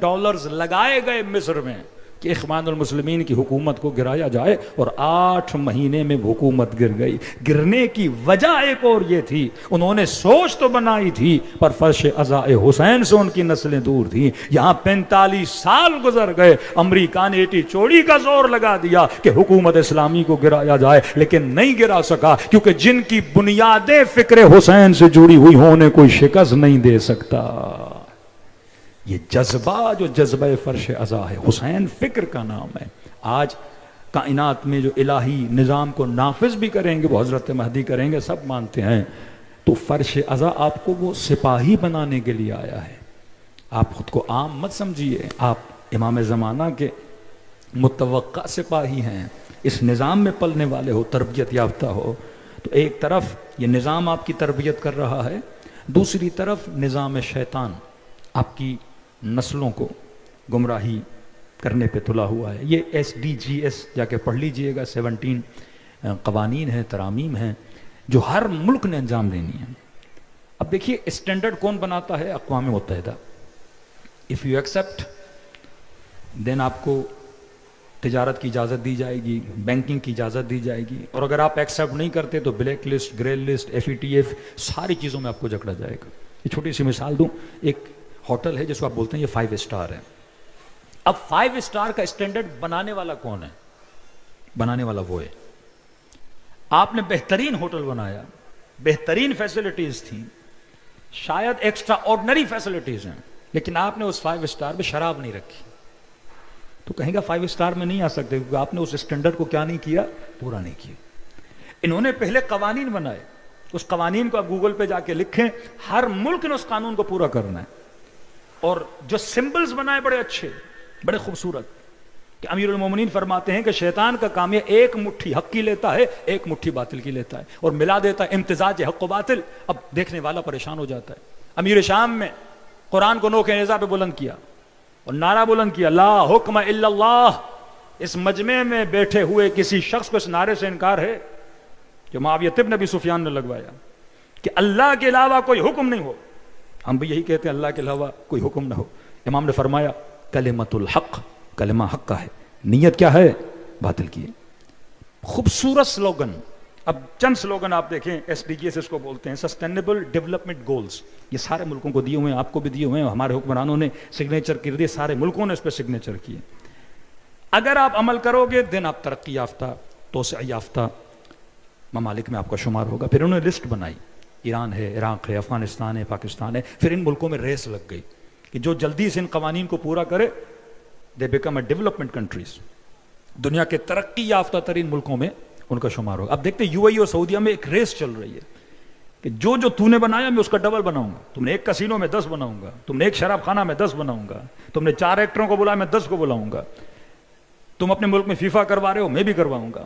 لگائے گئے مصر میں کہ اخوان المسلمین کی حکومت کو گرایا جائے، اور 8 مہینے میں حکومت گر گئی۔ گرنے کی وجہ ایک اور یہ تھی، انہوں نے سوچ تو بنائی تھی پر فرش عزائے حسین سے ان کی نسلیں دور تھیں۔ یہاں 45 سال گزر گئے، امریکہ نے ایٹی چوڑی کا زور لگا دیا کہ حکومت اسلامی کو گرایا جائے، لیکن نہیں گرا سکا، کیونکہ جن کی بنیادیں فکر حسین سے جڑی ہوئی ہوں انہیں کوئی شکست نہیں دے سکتا۔ یہ جذبہ جو جذبہ فرش عزا ہے، حسین فکر کا نام ہے۔ آج کائنات میں جو الہی نظام کو نافذ بھی کریں گے وہ حضرت مہدی کریں گے، سب مانتے ہیں، تو فرش عزا آپ کو وہ سپاہی بنانے کے لیے آیا ہے۔ آپ خود کو عام مت سمجھیے، آپ امام زمانہ کے متوقع سپاہی ہیں، اس نظام میں پلنے والے ہو، تربیت یافتہ ہو۔ تو ایک طرف یہ نظام آپ کی تربیت کر رہا ہے، دوسری طرف نظام شیطان آپ کی نسلوں کو گمراہی کرنے پہ تلا ہوا ہے۔ یہ SDGs جا کے پڑھ لیجئے گا، 17 قوانین ہیں، ترامیم ہیں جو ہر ملک نے انجام دینی ہے۔ اب دیکھیے اسٹینڈرڈ کون بناتا ہے؟ اقوام متحدہ۔ اف یو ایکسپٹ دین آپ کو تجارت کی اجازت دی جائے گی، بینکنگ کی اجازت دی جائے گی، اور اگر آپ ایکسپٹ نہیں کرتے تو black list, grey list, FATF ساری چیزوں میں آپ کو جکڑا جائے گا۔ یہ چھوٹی سی مثال دوں، ایک ہوٹل ہے جس کو آپ بولتے ہیں یہ 5 اسٹار ہے۔ اب 5 اسٹار کا اسٹینڈرڈ بنانے والا کون ہے؟ بنانے والا وہ ہے، آپ نے بہترین ہوٹل بنایا، بہترین فیسلٹیز تھیں، شاید ایکسٹرا آرڈنری فیسلٹیز ہیں، لیکن آپ نے اس 5 اسٹار میں شراب نہیں رکھی، تو کہیں گا 5 اسٹار میں نہیں آ سکتے، کیونکہ آپ نے اس اسٹینڈرڈ کو کیا نہیں کیا؟ پورا نہیں کیا۔ انہوں نے پہلے قوانین بنائے، اس قوانین کو آپ گوگل پہ جا کے لکھیں، ہر ملک نے اس قانون کو پورا کرنا ہے، اور جو سمبلز بنائے بڑے اچھے، بڑے خوبصورت، کہ امیر المومنین فرماتے ہیں کہ شیطان کا کام یہ ایک مٹھی حق کی لیتا ہے، ایک مٹھی باطل کی لیتا ہے، اور ملا دیتا ہے امتزاج حق و باطل۔ اب دیکھنے والا پریشان ہو جاتا ہے۔ امیر شام میں قرآن کو نوک نیزہ پہ بلند کیا اور نعرہ بلند کیا، لا حکم الا اللہ۔ اس مجمع میں بیٹھے ہوئے کسی شخص کو اس نعرے سے انکار ہے جو معاویہ ابن ابی سفیان نے لگوایا کہ اللہ کے علاوہ کوئی حکم نہیں ہو؟ ہم بھی یہی کہتے ہیں، اللہ کے علاوہ کوئی حکم نہ ہو۔ امام نے فرمایا کلمۃ الحق، کلمہ حق کا ہے، نیت کیا ہے؟ باطل کی ہے۔ خوبصورت سلوگن۔ اب چند سلوگن آپ دیکھیں، SDGs اس کو بولتے ہیں، سسٹینیبل ڈیولپمنٹ گولز، یہ سارے ملکوں کو دیے ہوئے ہیں، آپ کو بھی دیے ہوئے ہیں، ہمارے حکمرانوں نے سگنیچر کر دیے، سارے ملکوں نے اس پہ سگنیچر کیے۔ اگر آپ عمل کرو گے دن آپ ترقی یافتہ، توسع یافتہ ممالک میں آپ کا شمار ہوگا۔ پھر انہوں نے لسٹ بنائی، ایران ہے، عراق ہے، افغانستان ہے، پاکستان ہے، پھر ان ملکوں میں ریس لگ گئی کہ جو جلدی سے ان قوانین کو پورا کرے they become a development countries, دنیا کے ترقی یافتہ ترین ملکوں میں ان کا شمار ہوگا۔ اب دیکھتے UAE اور سعودیہ میں ایک ریس چل رہی ہے کہ جو تو نے بنایا میں اس کا ڈبل بناؤں گا، تم نے ایک کسینو میں 10 بناؤں گا، تم نے ایک شراب خانہ میں 10 بناؤں گا، تم نے 4 ایکٹروں کو بلایا میں 10 کو بلاؤں گا، تم اپنے ملک میں فیفا کروا رہے ہو میں بھی کرواؤں گا۔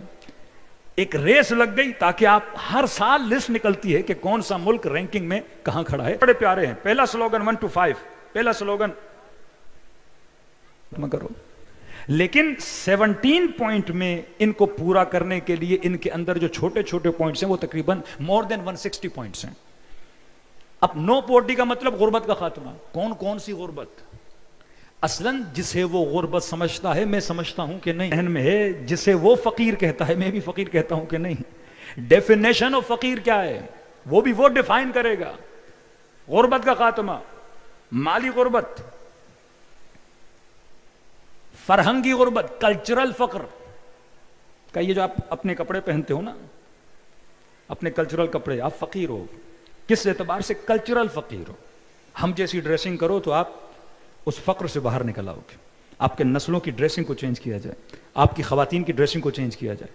ایک ریس لگ گئی تاکہ آپ ہر سال لسٹ نکلتی ہے کہ کون سا ملک رینکنگ میں کہاں کھڑا ہے۔ بڑے پیارے ہیں، پہلا سلوگن 1 to 5، پہلا سلوگن کرو، لیکن 17 پوائنٹ میں ان کو پورا کرنے کے لیے ان کے اندر جو چھوٹے چھوٹے پوائنٹس ہیں وہ تقریباً more than 160 پوائنٹس ہیں۔ اب نو پورٹی کا مطلب غربت کا خاتمہ. کون سی غربت؟ اصلاً جسے وہ غربت سمجھتا ہے میں سمجھتا ہوں کہ نہیں ذہن میں ہے، جسے وہ فقیر کہتا ہے میں بھی فقیر کہتا ہوں کہ نہیں. ڈیفینیشن آف فقیر کیا ہے وہ بھی وہ ڈیفائن کرے گا. غربت کا خاتمہ، مالی غربت، فرہنگی غربت، کلچرل فقر. کہ یہ جو آپ اپنے کپڑے پہنتے ہو نا، اپنے کلچرل کپڑے، آپ فقیر ہو. کس اعتبار سے؟ کلچرل فقیر ہو. ہم جیسی ڈریسنگ کرو تو آپ اس فقر سے باہر نکل آؤ گے. آپ کے نسلوں کی ڈریسنگ کو چینج کیا جائے، آپ کی خواتین کی ڈریسنگ کو چینج کیا جائے.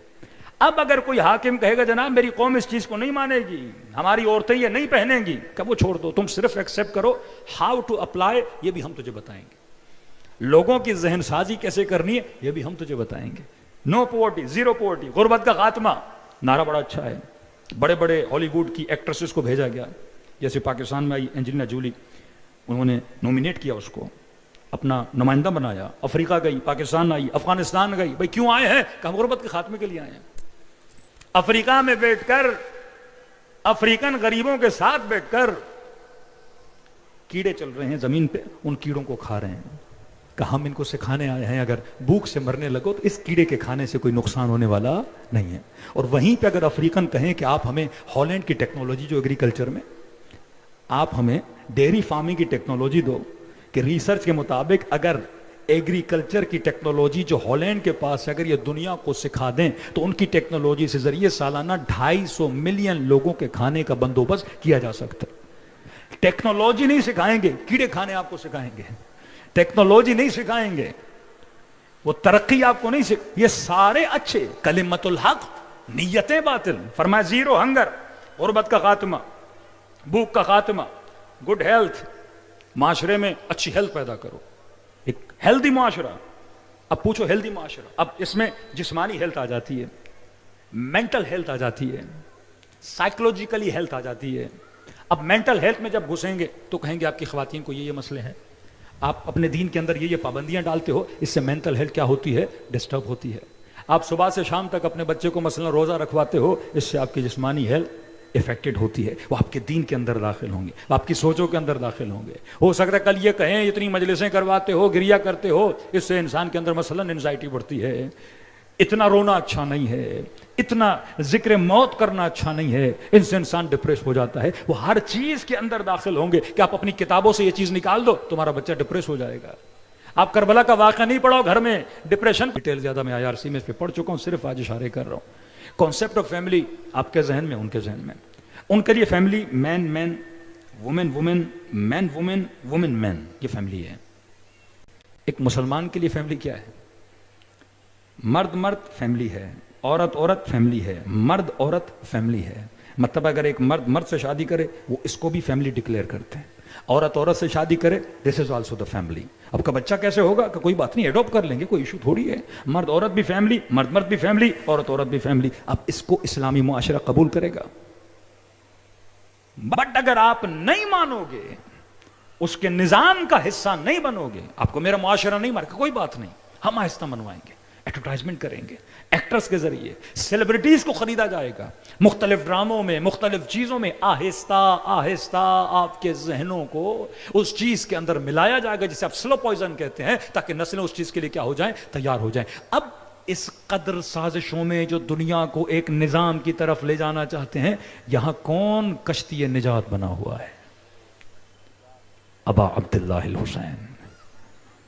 اب اگر کوئی حاکم کہے گا جناب میری قوم اس چیز کو نہیں مانے گی، ہماری عورتیں یہ نہیں پہنیں گی، کہ وہ چھوڑ دو، تم صرف ایکسیپٹ کرو. ہاؤ ٹو اپلائی یہ بھی ہم تجھے بتائیں گے. لوگوں کی ذہن سازی کیسے کرنی ہے یہ بھی ہم تجھے بتائیں گے. نو پاورٹی، زیرو پاورٹی، غربت کا خاتمہ. نعرہ بڑا اچھا ہے. بڑے بڑے ہالی ووڈ کی ایکٹریسز کو بھیجا گیا، جیسے پاکستان میں آئی اینجلینا جولی، انہوں نے نومینیٹ کیا، اس کو اپنا نمائندہ بنایا. افریقہ گئی، پاکستان آئی، افغانستان گئی. بھائی کیوں آئے ہیں؟ کہ ہم غربت کے خاتمے کے لیے آئے ہیں. افریقہ میں بیٹھ کر، افریقن غریبوں کے ساتھ بیٹھ کر کیڑے چل رہے ہیں زمین پہ، ان کیڑوں کو کھا رہے ہیں. کہ ہم ان کو سکھانے آئے ہیں اگر بھوک سے مرنے لگو تو اس کیڑے کے کھانے سے کوئی نقصان ہونے والا نہیں ہے. اور وہیں پہ اگر افریقن کہیں کہ آپ ہمیں ہالینڈ کی ٹیکنالوجی جو ایگریکلچر میں، آپ ہمیں ڈیری فارمنگ کی ٹیکنالوجی دو، کہ ریسرچ کے مطابق اگر ایگریکلچر کی ٹیکنالوجی جو ہالینڈ کے پاس ہے اگر یہ دنیا کو سکھا دیں تو ان کی ٹیکنالوجی سے ذریعے سالانہ 250 ملین لوگوں کے کھانے کا بندوبست کیا جا سکتا ہے. ٹیکنالوجی نہیں سکھائیں گے، کیڑے کھانے آپ کو سکھائیں گے. ٹیکنالوجی نہیں سکھائیں گے، وہ ترقی آپ کو نہیں یہ سارے اچھے. کلمت الحق، نیتیں باطل. فرمایا زیرو ہنگر، غربت کا خاتمہ، بھوک کا خاتمہ، گڈ ہیلتھ. معاشرے میں اچھی ہیلتھ پیدا کرو، ایک ہیلدی معاشرہ. اب پوچھو ہیلدی معاشرہ، اب اس میں جسمانی ہیلتھ آ جاتی ہے، مینٹل ہیلتھ آ جاتی ہے، سائیکولوجیکلی ہیلتھ آ جاتی ہے. اب مینٹل ہیلتھ میں جب گھسیں گے تو کہیں گے آپ کی خواتین کو یہ مسئلے ہیں، آپ اپنے دین کے اندر یہ پابندیاں ڈالتے ہو، اس سے مینٹل ہیلتھ کیا ہوتی ہے؟ ڈسٹرب ہوتی ہے. آپ صبح سے شام تک اپنے بچے کو مثلا روزہ رکھواتے ہو، اس سے آپ کی جسمانی ہیلتھ افیکٹڈ ہوتی ہے. وہ آپ کے دین کے اندر داخل ہوں گے، آپ کی سوچوں کے اندر داخل ہوں گے. ہو سکتا ہے کل یہ کہیں اتنی مجلسیں کرواتے ہو، گریا کرتے ہو، اس سے انسان کے اندر مثلا انزائٹی بڑھتی ہے، اتنا رونا اچھا نہیں ہے، اتنا ذکر موت کرنا اچھا نہیں ہے، ان سے انسان ڈپریس ہو جاتا ہے. وہ ہر چیز کے اندر داخل ہوں گے کہ آپ اپنی کتابوں سے یہ چیز نکال دو، تمہارا بچہ ڈپریس ہو جائے گا. آپ کربلا کا واقعہ نہیں پڑھو گھر میں، ڈپریشن. ڈیٹیل زیادہ میں IRC میں اس پہ پڑھ چکا ہوں، صرف آج اشارے کر رہا ہوں. کانسیپٹ آف فیملی آپ کے ذہن میں، ان کے ذہن میں. ان کے لیے فیملی مین مین، وومن وومن، مین وومن، وومن مین، یہ فیملی ہے. ایک مسلمان کے لیے فیملی کیا ہے؟ مرد مرد فیملی ہے، عورت عورت فیملی ہے، مرد عورت فیملی ہے. مطلب اگر ایک مرد مرد سے شادی کرے وہ اس کو بھی فیملی ڈکلیئر کرتے ہیں. عورت عورت سے شادی کرے دس از آلسو دا فیملی. اب کا بچہ کیسے ہوگا؟ کہ کوئی بات نہیں، ایڈاپٹ کر لیں گے، کوئی ایشو تھوڑی ہے. مرد عورت بھی فیملی، مرد مرد بھی فیملی، عورت عورت بھی فیملی. اب اس کو اسلامی معاشرہ قبول کرے گا. بٹ اگر آپ نہیں مانو گے، اس کے نظام کا حصہ نہیں بنو گے، آپ کو میرا معاشرہ نہیں مارے گا، کوئی بات نہیں، ہم آہستہ منوائیں گے، ایڈورٹائزمنٹ کریں گے، ایکٹرز کے ذریعے سیلیبریٹیز کو خریدا جائے گا، مختلف ڈراموں میں، مختلف چیزوں میں آہستہ آہستہ آپ کے ذہنوں کو اس چیز کے اندر ملایا جائے گا جسے آپ سلو پوائزن کہتے ہیں، تاکہ نسلیں اس چیز کے لیے کیا ہو جائیں؟ تیار ہو جائیں. اب اس قدر سازشوں میں جو دنیا کو ایک نظام کی طرف لے جانا چاہتے ہیں، یہاں کون کشتی نجات بنا ہوا ہے؟ ابا عبداللہ الحسین.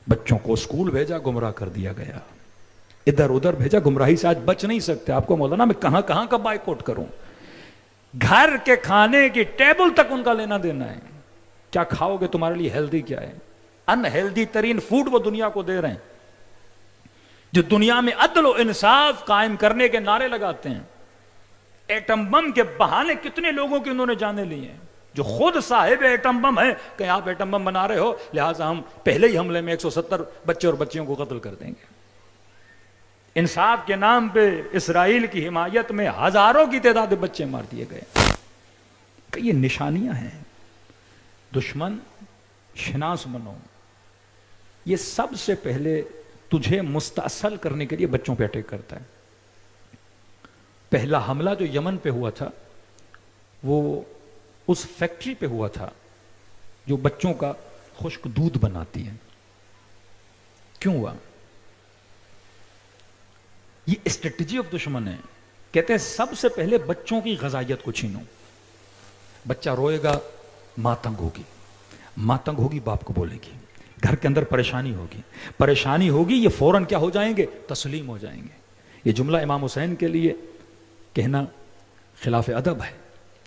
بچوں کو اسکول بھیجا، گمراہ کر دیا گیا، ادھر ادھر بھیجا، گمراہی سے آج بچ نہیں سکتے. آپ کو مولانا میں کہاں کہاں کا بائیکاٹ کروں؟ گھر کے کھانے کی ٹیبل تک ان کا لینا دینا ہے. کیا کھاؤ گے، تمہارے لیے ہیلدی کیا ہے؟ ان ہیلدی ترین فوڈ وہ دنیا کو دے رہے ہیں، جو دنیا میں عدل و انصاف قائم کرنے کے نعرے لگاتے ہیں. ایٹم بم کے بہانے کتنے لوگوں کی انہوں نے جانے لی ہیں، جو خود صاحب ایٹم بم ہے، کہ آپ ایٹم بم بنا رہے ہو لہٰذا ہم پہلے ہی حملے میں 170 بچے اور بچیوں کو قتل کر دیں گے. انصاف کے نام پہ اسرائیل کی حمایت میں ہزاروں کی تعداد میں بچے مار دیے گئے. کہ یہ نشانیاں ہیں. دشمن شناس بنو. یہ سب سے پہلے تجھے مستاصل کرنے کے لیے بچوں پہ اٹیک کرتا ہے. پہلا حملہ جو یمن پہ ہوا تھا وہ اس فیکٹری پہ ہوا تھا جو بچوں کا خشک دودھ بناتی ہے. کیوں ہوا؟ یہ اسٹریٹجی آف دشمن ہے. کہتے ہیں سب سے پہلے بچوں کی غذائیت کو چھینو. بچہ روئے گا، ماں تنگ ہوگی، ماں تنگ ہوگی باپ کو بولے گی، گھر کے اندر پریشانی ہوگی، یہ فوراً کیا ہو جائیں گے؟ تسلیم ہو جائیں گے. یہ جملہ امام حسین کے لیے کہنا خلاف ادب ہے،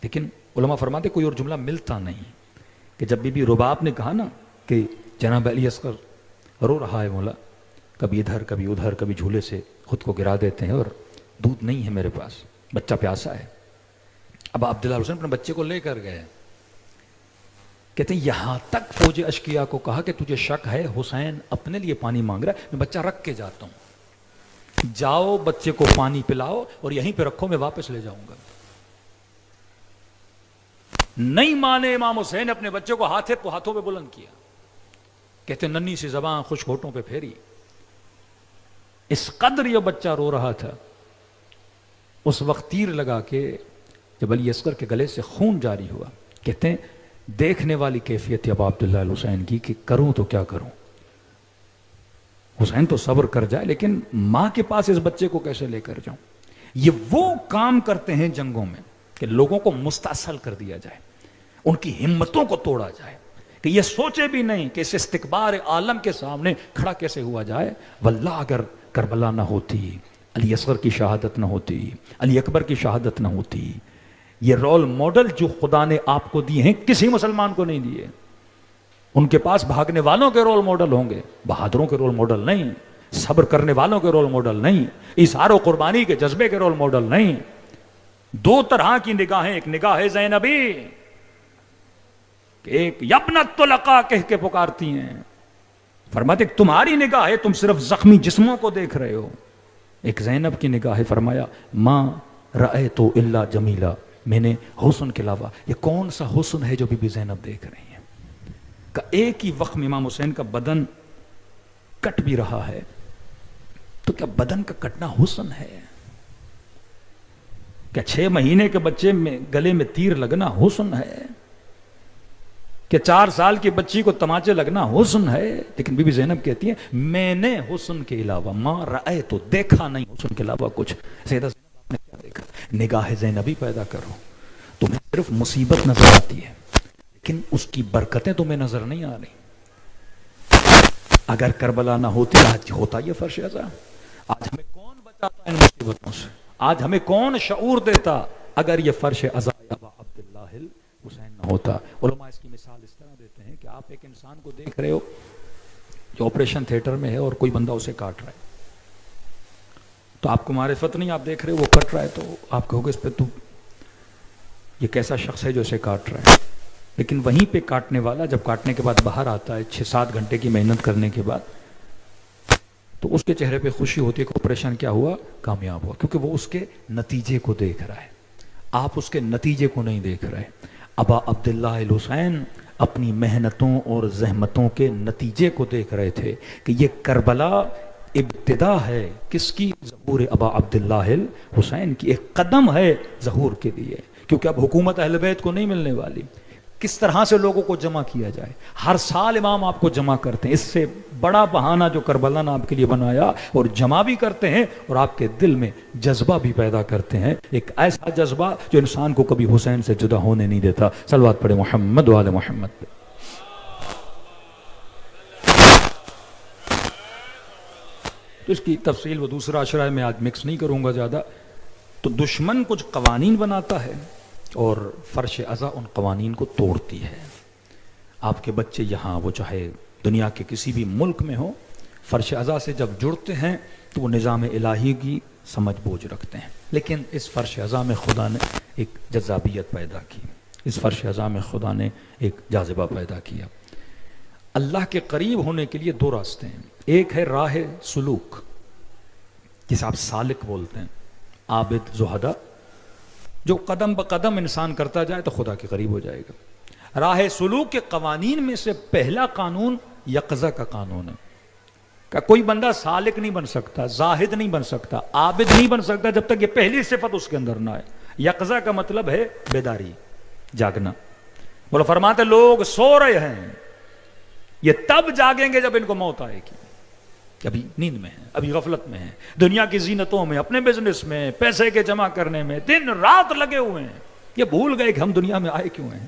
لیکن علماء فرماتے کوئی اور جملہ ملتا نہیں کہ جب بی بی رباب نے کہا نا کہ جناب علی اصغر رو رہا ہے مولا، کبھی ادھر کبھی ادھر، کبھی جھولے سے خود کو گرا دیتے ہیں اور دودھ نہیں ہے میرے پاس، بچہ پیاسا ہے. اب عبداللہ حسین اپنے بچے کو لے کر گئے. کہتے ہیں یہاں تک فوج اشقیاء کو کہا کہ تجھے شک ہے حسین اپنے لیے پانی مانگ رہا ہے، میں بچہ رکھ کے جاتا ہوں، جاؤ بچے کو پانی پلاؤ اور یہیں پہ رکھو، میں واپس لے جاؤں گا. نہیں مانے امام حسین، اپنے بچے کو ہاتھوں پہ بلند کیا. کہتے ننھی سی زبان خشک ہونٹوں پہ پھیری. اس قدر یہ بچہ رو رہا تھا. اس وقت تیر لگا کے جب علی اصغر کے گلے سے خون جاری ہوا، کہتے ہیں دیکھنے والی کیفیت تھی ابا عبداللہ الحسین کی کہ کروں تو کیا کروں. حسین تو صبر کر جائے، لیکن ماں کے پاس اس بچے کو کیسے لے کر جاؤں. یہ وہ کام کرتے ہیں جنگوں میں کہ لوگوں کو مستاصل کر دیا جائے، ان کی ہمتوں کو توڑا جائے کہ یہ سوچے بھی نہیں کہ اس استکبار عالم کے سامنے کھڑا کیسے ہوا جائے. واللہ اگر کربلا نہ ہوتی، علی اصغر کی شہادت نہ ہوتی، علی اکبر کی شہادت نہ ہوتی، یہ رول ماڈل جو خدا نے آپ کو دیے ہیں کسی مسلمان کو نہیں دیے. ان کے پاس بھاگنے والوں کے رول ماڈل ہوں گے، بہادروں کے رول ماڈل نہیں، صبر کرنے والوں کے رول ماڈل نہیں، ایثار و قربانی کے جذبے کے رول ماڈل نہیں. دو طرح کی نگاہیں، ایک نگاہ زینبی کہ ایک یبنت طلقاء کہہ کے پکارتی ہیں، فرماتے تمہاری نگاہ ہے تم صرف زخمی جسموں کو دیکھ رہے ہو. ایک زینب کی نگاہ ہے، فرمایا ماں رأیت الا جمیلا، میں نے حسن کے علاوہ، یہ کون سا حسن ہے جو بی بی زینب دیکھ رہی ہیں. کہ ایک ہی وقت میں امام حسین کا بدن کٹ بھی رہا ہے، تو کیا بدن کا کٹنا حسن ہے؟ کیا 6 مہینے کے بچے میں گلے میں تیر لگنا حسن ہے؟ کہ 4 سال کی بچی کو تماچے لگنا حسن ہے؟ لیکن بی بی زینب کہتی ہے میں نے حسن کے علاوہ، ماں رائے تو دیکھا نہیں حسن کے علاوہ کچھ. سیدہ زینب آپ نے کیا دیکھا؟ نگاہ زینبی پیدا کرو. تمہیں صرف مصیبت نظر آتی ہے لیکن اس کی برکتیں تمہیں نظر نہیں آ رہی. اگر کربلا نہ ہوتی آج ہوتا یہ فرش ازا. آج ہمیں کون بچاتا ان مصیبتوں سے؟ آج ہمیں کون شعور دیتا اگر یہ فرش ازا ابا عبداللہ حسین نہ ہوتا؟ علماء اس کی مثال اس طرح دیتے ہیں کہ آپ ایک انسان کو دیکھ رہے ہو جو آپریشن تھیٹر میں ہے اور کوئی بندہ اسے کاٹ رہا ہے، تو آپ کو معرفت نہیں، آپ دیکھ رہے ہو وہ کٹ رہا ہے تو آپ کہو گے اس پہ تو یہ کیسا شخص ہے جو اسے کاٹ رہا ہے. لیکن وہیں پہ کاٹنے والا جب کاٹنے کے بعد باہر آتا ہے 6-7 گھنٹے کی محنت کرنے کے بعد، تو اس کے چہرے پہ خوشی ہوتی ہے کہ آپریشن کیا ہوا؟ کامیاب ہوا، کیونکہ وہ اس کے نتیجے کو دیکھ رہا ہے. آپ اس کے نتیجے کو نہیں دیکھ رہے. ابا عبداللہ الحسین اپنی محنتوں اور زحمتوں کے نتیجے کو دیکھ رہے تھے کہ یہ کربلا ابتدا ہے کس کی؟ ظہور ابا عبداللہ الحسین کی. ایک قدم ہے ظہور کے لیے، کیونکہ اب حکومت اہل بیت کو نہیں ملنے والی. کس طرح سے لوگوں کو جمع کیا جائے؟ ہر سال امام آپ کو جمع کرتے ہیں. اس سے بڑا بہانہ جو کربلا نے آپ کے لیے بنایا، اور جمع بھی کرتے ہیں اور آپ کے دل میں جذبہ بھی پیدا کرتے ہیں، ایک ایسا جذبہ جو انسان کو کبھی حسین سے جدا ہونے نہیں دیتا. صلوات پڑھے محمد و آل محمد پہ. تو اس کی تفصیل وہ دوسرا عشرہ ہے، میں آج مکس نہیں کروں گا زیادہ. تو دشمن کچھ قوانین بناتا ہے اور فرش ازا ان قوانین کو توڑتی ہے. آپ کے بچے یہاں، وہ چاہے دنیا کے کسی بھی ملک میں ہو، فرش ازا سے جب جڑتے ہیں تو وہ نظام الہی کی سمجھ بوجھ رکھتے ہیں. لیکن اس فرش ازا میں خدا نے ایک جذابیت پیدا کی، اس فرش ازا میں خدا نے ایک جاذبہ پیدا کیا. اللہ کے قریب ہونے کے لیے 2 راستے ہیں. ایک ہے راہ سلوک، جسے آپ سالک بولتے ہیں، عابد زہدہ، جو قدم بقدم انسان کرتا جائے تو خدا کے قریب ہو جائے گا. راہ سلوک کے قوانین میں سے پہلا قانون یقظہ کا قانون ہے کہ کوئی بندہ سالک نہیں بن سکتا، زاہد نہیں بن سکتا، عابد نہیں بن سکتا جب تک یہ پہلی صفت اس کے اندر نہ آئے. یقظہ کا مطلب ہے بیداری، جاگنا. بولو فرماتے لوگ سو رہے ہیں، یہ تب جاگیں گے جب ان کو موت آئے گی. ابھی نیند میں ہیں، ابھی غفلت میں ہیں، دنیا کی زینتوں میں، اپنے بزنس میں، پیسے کے جمع کرنے میں دن رات لگے ہوئے ہیں. یہ بھول گئے کہ ہم دنیا میں آئے کیوں ہیں.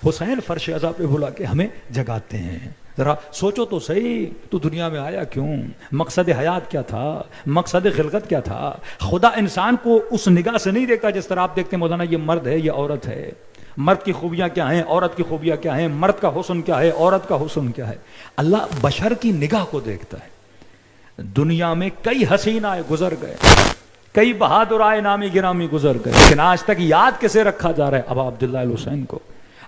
حسین فرش عزا پہ بلا کے ہمیں جگاتے ہیں. ذرا سوچو تو صحیح، تو دنیا میں آیا کیوں؟ مقصد حیات کیا تھا؟ مقصد خلقت کیا تھا؟ خدا انسان کو اس نگاہ سے نہیں دیکھا جس طرح آپ دیکھتے ہیں مولانا یہ مرد ہے یہ عورت ہے. مرد کی خوبیاں کیا ہیں، عورت کی خوبیاں کیا ہیں، مرد کا حسن کیا ہے، عورت کا حسن کیا ہے. اللہ بشر کی نگاہ کو دیکھتا ہے. دنیا میں کئی حسین آئے گزر گئے، کئی بہادر آئے نامی گرامی گزر گئے، لیکن آج تک یاد کسے رکھا جا رہا ہے؟ ابا عبداللہ الحسین کو.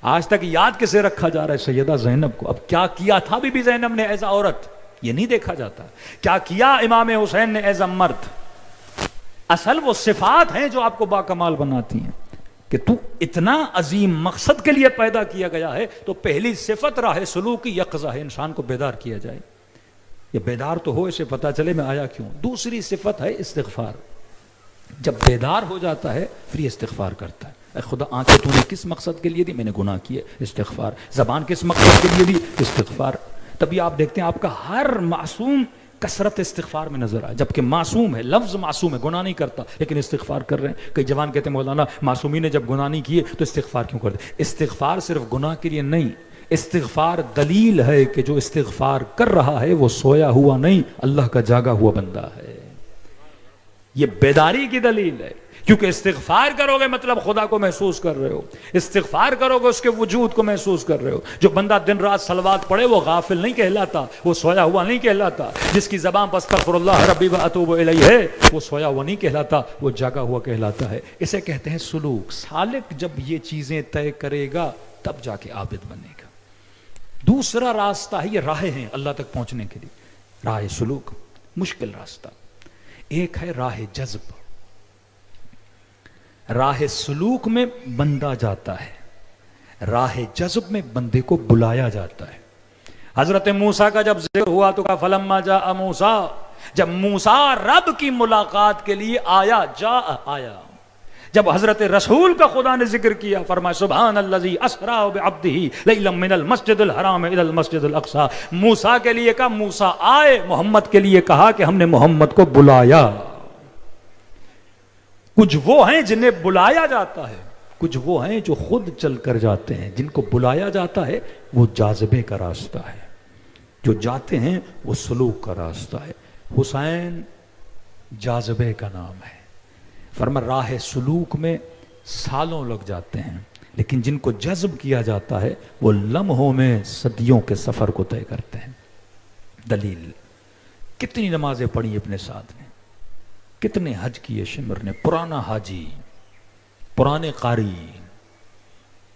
آج تک یاد کسے رکھا جا رہا ہے؟ سیدہ زینب کو. اب کیا کیا تھا بی بی زینب نے ایز عورت، یہ نہیں دیکھا جاتا. کیا کیا امام حسین نے ایز مرد؟ اصل وہ صفات ہیں جو آپ کو باکمال بناتی ہیں کہ تو اتنا عظیم مقصد کے لیے پیدا کیا گیا ہے. تو پہلی صفت راہ سلوک کی یقظہ ہے، انسان کو بیدار کیا جائے. یہ بیدار تو ہو، اسے پتا چلے میں آیا کیوں. دوسری صفت ہے استغفار. جب بیدار ہو جاتا ہے پھر یہ استغفار کرتا ہے. اے خدا آنکھیں تو نے کس مقصد کے لیے دی؟ میں نے گناہ کیے، استغفار. زبان کس مقصد کے لیے دی؟ استغفار. تبھی آپ دیکھتے ہیں آپ کا ہر معصوم کثرت استغفار میں نظر آئے، جبکہ معصوم ہے، لفظ معصوم ہے، گناہ نہیں کرتا لیکن استغفار کر رہے ہیں. کئی جوان کہتے ہیں مولانا معصومین نے جب گناہ نہیں کیے تو استغفار کیوں کرتے؟ استغفار صرف گناہ کے لیے نہیں، استغفار دلیل ہے کہ جو استغفار کر رہا ہے وہ سویا ہوا نہیں، اللہ کا جاگا ہوا بندہ ہے. یہ بیداری کی دلیل ہے، کیونکہ استغفار کرو گے مطلب خدا کو محسوس کر رہے ہو، استغفار کرو گے اس کے وجود کو محسوس کر رہے ہو. جو بندہ دن رات صلوات پڑھے وہ غافل نہیں کہلاتا، وہ سویا ہوا نہیں کہلاتا. جس کی زبان پر استغفر اللہ ربی و اتوب الیہ ہے وہ سویا ہوا نہیں کہلاتا، وہ جاگا ہوا کہلاتا ہے. اسے کہتے ہیں سلوک. سالک جب یہ چیزیں طے کرے گا تب جا کے عابد بنے گا. دوسرا راستہ ہے، یہ راہیں ہیں اللہ تک پہنچنے کے لیے. راہ سلوک مشکل راستہ. ایک ہے راہ جذب. راہ سلوک میں بندہ جاتا ہے، راہ جذب میں بندے کو بلایا جاتا ہے. حضرت موسیٰ کا جب ذکر ہوا تو کہا فلما جاء موسیٰ، جب موسیٰ رب کی ملاقات کے لیے آیا، آیا. جب حضرت رسول کا خدا نے ذکر کیا فرمایا سبحان الذی اسریٰ بعبدہ لیلا من المسجد الحرام الی المسجد الاقصی. موسیٰ کے لیے کہا موسیٰ آئے، محمد کے لیے کہا کہ ہم نے محمد کو بلایا. کچھ وہ ہیں جنہیں بلایا جاتا ہے، کچھ وہ ہیں جو خود چل کر جاتے ہیں. جن کو بلایا جاتا ہے وہ جاذبے کا راستہ ہے، جو جاتے ہیں وہ سلوک کا راستہ ہے. حسین جاذبے کا نام ہے. فرما راہ سلوک میں سالوں لگ جاتے ہیں، لیکن جن کو جذب کیا جاتا ہے وہ لمحوں میں صدیوں کے سفر کو طے کرتے ہیں. دلیل کتنی نمازیں پڑھی اپنے ساتھ میں، کتنے حج کیے شمر نے. پرانا حاجی، پرانے قاری،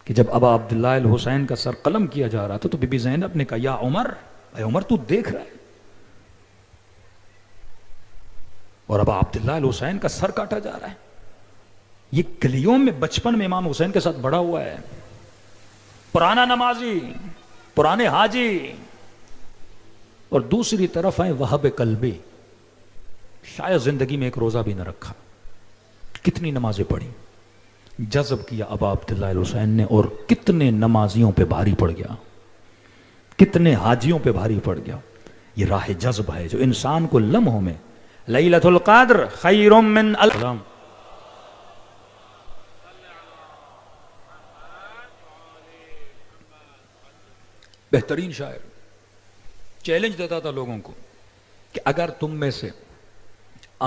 کہ جب ابا عبداللہ الحسین کا سر قلم کیا جا رہا تھا تو بی بی زینب نے کہا یا عمر، اے عمر تو دیکھ رہا ہے. اور ابا عبداللہ الحسین کا سر کاٹا جا رہا ہے. یہ گلیوں میں بچپن میں امام حسین کے ساتھ بڑا ہوا ہے. پرانا نمازی، پرانے حاجی. اور دوسری طرف ہیں وہب قلبی، شاید زندگی میں ایک روزہ بھی نہ رکھا، کتنی نمازیں پڑھی، جذب کیا ابا عبداللہ الحسین نے. اور کتنے نمازیوں پہ بھاری پڑ گیا، کتنے حاجیوں پہ بھاری پڑ گیا. یہ راہ جذب ہے جو انسان کو لمحوں میں لیلۃ القدر خیر من العام. بہترین شاعر چیلنج دیتا تھا لوگوں کو کہ اگر تم میں سے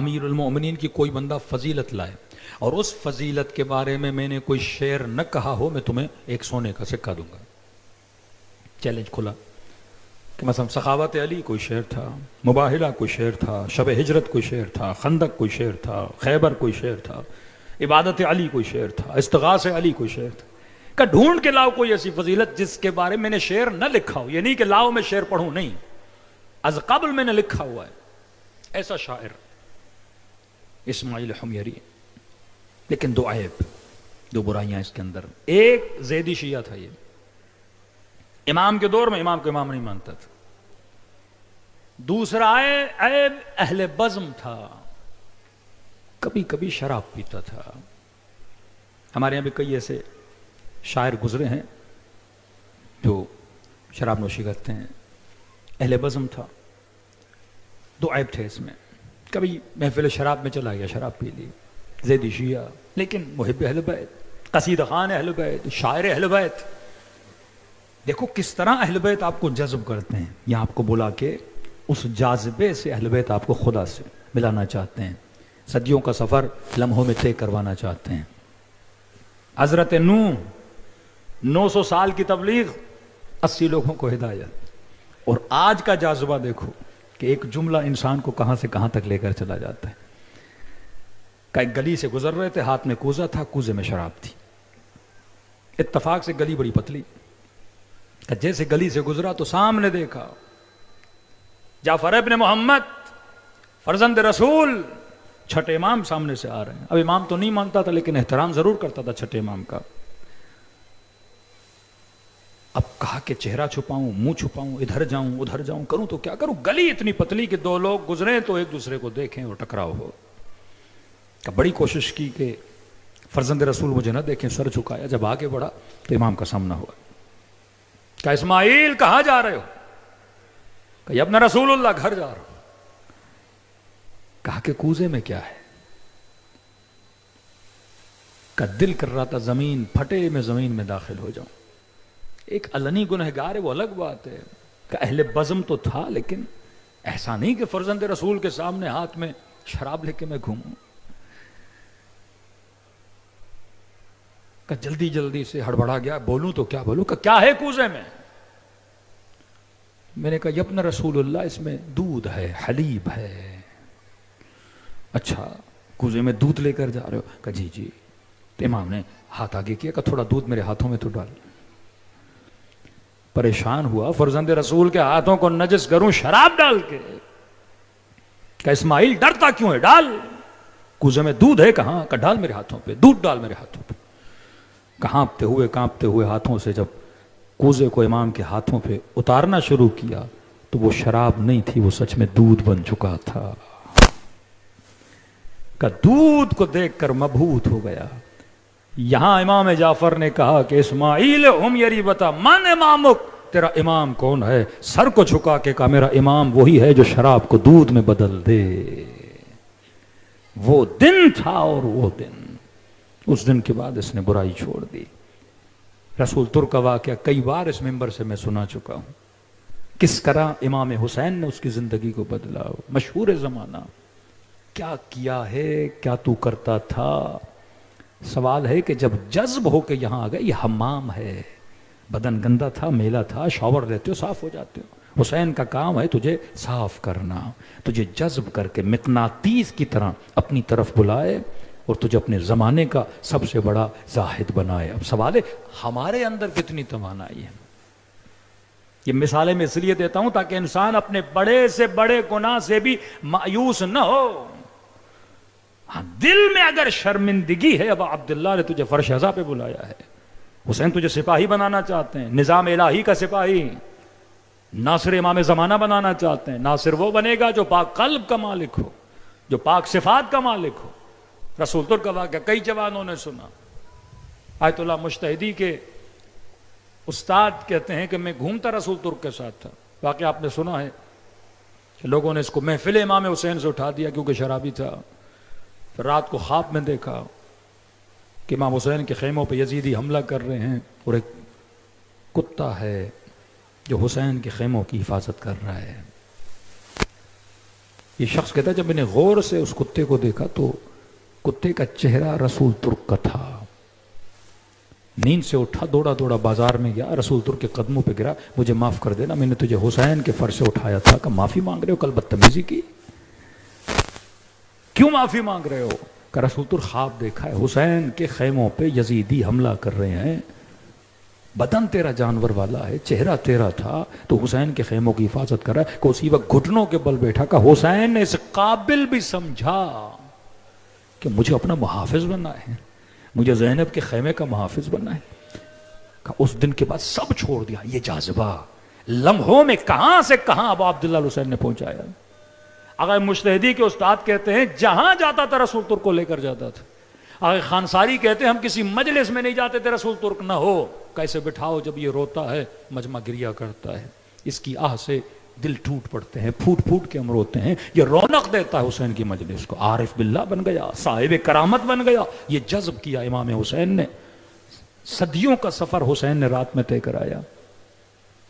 امیر المومنین کی کوئی بندہ فضیلت لائے اور اس فضیلت کے بارے میں نے کوئی شعر نہ کہا ہو، میں تمہیں ایک سونے کا سکہ دوں گا. چیلنج کھلا کہ مثلا سخاوت علی کوئی شعر تھا، مباہلہ کوئی شعر تھا، شب ہجرت کوئی شعر تھا، خندق کوئی شعر تھا، خیبر کوئی شعر تھا، عبادت علی کوئی شعر تھا، استغاث علی کوئی شعر تھا. کہ ڈھونڈ کے لاؤ کوئی ایسی فضیلت جس کے بارے میں نے شعر نہ لکھا ہو. یہ نہیں کہ لاؤ میں شعر پڑھوں، نہیں، از قبل میں نے لکھا ہوا ہے. ایسا شاعر اسماعیل حمیری. لیکن دو عیب، دو برائیاں اس کے اندر. ایک زیدی شیعہ تھا، یہ امام کے دور میں امام کو امام نہیں مانتا تھا. دوسرا عیب اہل بزم تھا، کبھی کبھی شراب پیتا تھا. ہمارے یہاں بھی کئی ایسے شاعر گزرے ہیں جو شراب نوشی کرتے ہیں، اہل بزم تھا، دو عیب تھے اس میں، کبھی محفل شراب میں چلا گیا، شراب پی لی، زیدی شیعہ، لیکن محب اہل بیت، قصیدہ خوان اہل بیت، شاعر اہل بیت. دیکھو کس طرح اہل بیت آپ کو جذب کرتے ہیں، یا آپ کو بلا کے اس جاذبے سے اہل بیت آپ کو خدا سے ملانا چاہتے ہیں، صدیوں کا سفر لمحوں میں طے کروانا چاہتے ہیں. حضرت نوح 900 سال کی تبلیغ، 80 لوگوں کو ہدایت، اور آج کا جاذبہ دیکھو کہ ایک جملہ انسان کو کہاں سے کہاں تک لے کر چلا جاتا ہے. کہ ایک گلی سے گزر رہے تھے، ہاتھ میں کوزہ تھا، کوزے میں شراب تھی، اتفاق سے گلی بڑی پتلی، کہ جیسے گلی سے گزرا تو سامنے دیکھا جعفر ابن محمد فرزند رسول، چھٹے امام سامنے سے آ رہے ہیں. اب امام تو نہیں مانتا تھا لیکن احترام ضرور کرتا تھا چھٹے امام کا. اب کہا کہ چہرہ چھپاؤں، منہ چھپاؤں، ادھر جاؤں ادھر جاؤں، کروں تو کیا کروں، گلی اتنی پتلی کہ دو لوگ گزریں تو ایک دوسرے کو دیکھیں اور ٹکراؤ ہو. کہ بڑی کوشش کی کہ فرزند رسول مجھے نہ دیکھیں، سر جھکایا، جب آگے بڑھا تو امام کا سامنا ہوا. کہ اسماعیل کہاں جا رہے ہو؟ کہ ابن رسول اللہ گھر جا رہا ہوں. کہا کہ کوزے میں کیا ہے؟ کہ دل کر رہا تھا زمین پھٹے، میں زمین میں داخل ہو جاؤں. ایک علنی گنہگار ہے وہ الگ بات ہے، کہ اہل بزم تو تھا لیکن ایسا نہیں کہ فرزند رسول کے سامنے ہاتھ میں شراب لے کے میں گھوموں. کہ جلدی جلدی سے ہڑبڑا گیا، بولوں تو کیا بولوں، کہ کیا ہے کوزے میں؟ میں نے کہا یبن رسول اللہ اس میں دودھ ہے، حلیب ہے. اچھا کوزے میں دودھ لے کر جا رہے ہو؟ کہ جی جی. تو امام نے ہاتھ آگے کیا کہ تھوڑا دودھ میرے ہاتھوں میں تو ڈال. پریشان ہوا، فرزند رسول کے ہاتھوں کو نجس کروں شراب ڈال کے. کہ اسماعیل ڈرتا کیوں ہے، ڈال. کوزے میں دودھ ہے کہاں؟ کہ ڈال میرے ہاتھوں پہ، دودھ ڈال میرے ہاتھوں پہ. کانپتے ہوئے ہاتھوں سے جب کوزے کو امام کے ہاتھوں پہ اتارنا شروع کیا تو وہ شراب نہیں تھی، وہ سچ میں دودھ بن چکا تھا. کہ دودھ کو دیکھ کر مبہوت ہو گیا. یہاں امام جعفر نے کہا کہ اسماعیل ہم یری بتا من امامک، تیرا امام کون ہے؟ سر کو جھکا کے کہا میرا امام وہی ہے جو شراب کو دودھ میں بدل دے. وہ دن تھا اور وہ دن، اس دن کے بعد اس نے برائی چھوڑ دی. رسول ترک کا واقعہ کئی بار اس ممبر سے میں سنا چکا ہوں، کس طرح امام حسین نے اس کی زندگی کو بدلا. مشہور زمانہ، کیا کیا ہے، کیا تو کرتا تھا. سوال ہے کہ جب جذب ہو کے یہاں آ گئے، یہ حمام ہے، بدن گندا تھا، میلا تھا، شاور لیتے ہو صاف ہو جاتے ہو. حسین کا کام ہے تجھے صاف کرنا، تجھے جذب کر کے مقناطیس کی طرح اپنی طرف بلائے اور تجھے اپنے زمانے کا سب سے بڑا زاہد بنائے. اب سوال ہے ہمارے اندر کتنی توانائی ہے. یہ مثالیں میں اس لیے دیتا ہوں تاکہ انسان اپنے بڑے سے بڑے گناہ سے بھی مایوس نہ ہو. ہاں دل میں اگر شرمندگی ہے، اب عبداللہ نے تجھے فرش ازا پہ بلایا ہے، حسین تجھے سپاہی بنانا چاہتے ہیں، نظام الہی کا سپاہی، ناصر امام زمانہ بنانا چاہتے ہیں. ناصر وہ بنے گا جو پاک قلب کا مالک ہو، جو پاک صفات کا مالک ہو. رسول ترک کا واقعہ کئی جوانوں نے سنا. آیت اللہ مجتہدی کے استاد کہتے ہیں کہ میں گھومتا رسول ترک کے ساتھ تھا. واقعہ آپ نے سنا ہے کہ لوگوں نے اس کو محفل امام حسین سے اٹھا دیا کیونکہ شرابی تھا. پھر رات کو خواب میں دیکھا کہ امام حسین کے خیموں پہ یزیدی حملہ کر رہے ہیں اور ایک کتا ہے جو حسین کے خیموں کی حفاظت کر رہا ہے. یہ شخص کہتا ہے جب میں نے غور سے اس کتے کو دیکھا تو کتے کا چہرہ رسول ترک کا تھا. نیند سے اٹھا، دوڑا دوڑا بازار میں گیا، رسول ترک کے قدموں پہ گرا، مجھے معاف کر دینا، میں نے تجھے حسین کے فرش سے اٹھایا تھا. کہ معافی مانگ رہے ہو؟ کل بدتمیزی کی، کیوں معافی مانگ رہے ہو؟ کہ رسول ترک خواب دیکھا ہے، حسین کے خیموں پہ یزیدی حملہ کر رہے ہیں، بدن تیرا جانور والا ہے، چہرہ تیرا تھا، تو حسین کے خیموں کی حفاظت کر رہا ہے. کہ اسی وقت گھٹنوں کے بل بیٹھا. کہ حسین نے اس قابل بھی سمجھا کہ مجھے اپنا محافظ بننا ہے، مجھے زینب کے خیمے کا محافظ بننا ہے. کہ اس دن کے بعد سب چھوڑ دیا. یہ جاذبہ لمحوں میں کہاں سے کہاں ابو عبداللہ حسین نے پہنچایا. اگر مجتہدی کے استاد کہتے ہیں جہاں جاتا تھا رسول ترک کو لے کر جاتا تھا. آگے خانساری کہتے ہیں ہم کسی مجلس میں نہیں جاتے تھے رسول ترک نہ ہو، کیسے بٹھاؤ جب یہ روتا ہے مجمع گریا کرتا ہے، اس کی آہ سے دل ٹوٹ پڑتے ہیں، پھوٹ پھوٹ کے ہم روتے ہیں، یہ رونق دیتا ہے حسین کی مجلس کو، عارف باللہ بن گیا، صاحب کرامت بن گیا، یہ جذب کیا امام حسین نے، صدیوں کا سفر حسین نے رات میں طے کرایا۔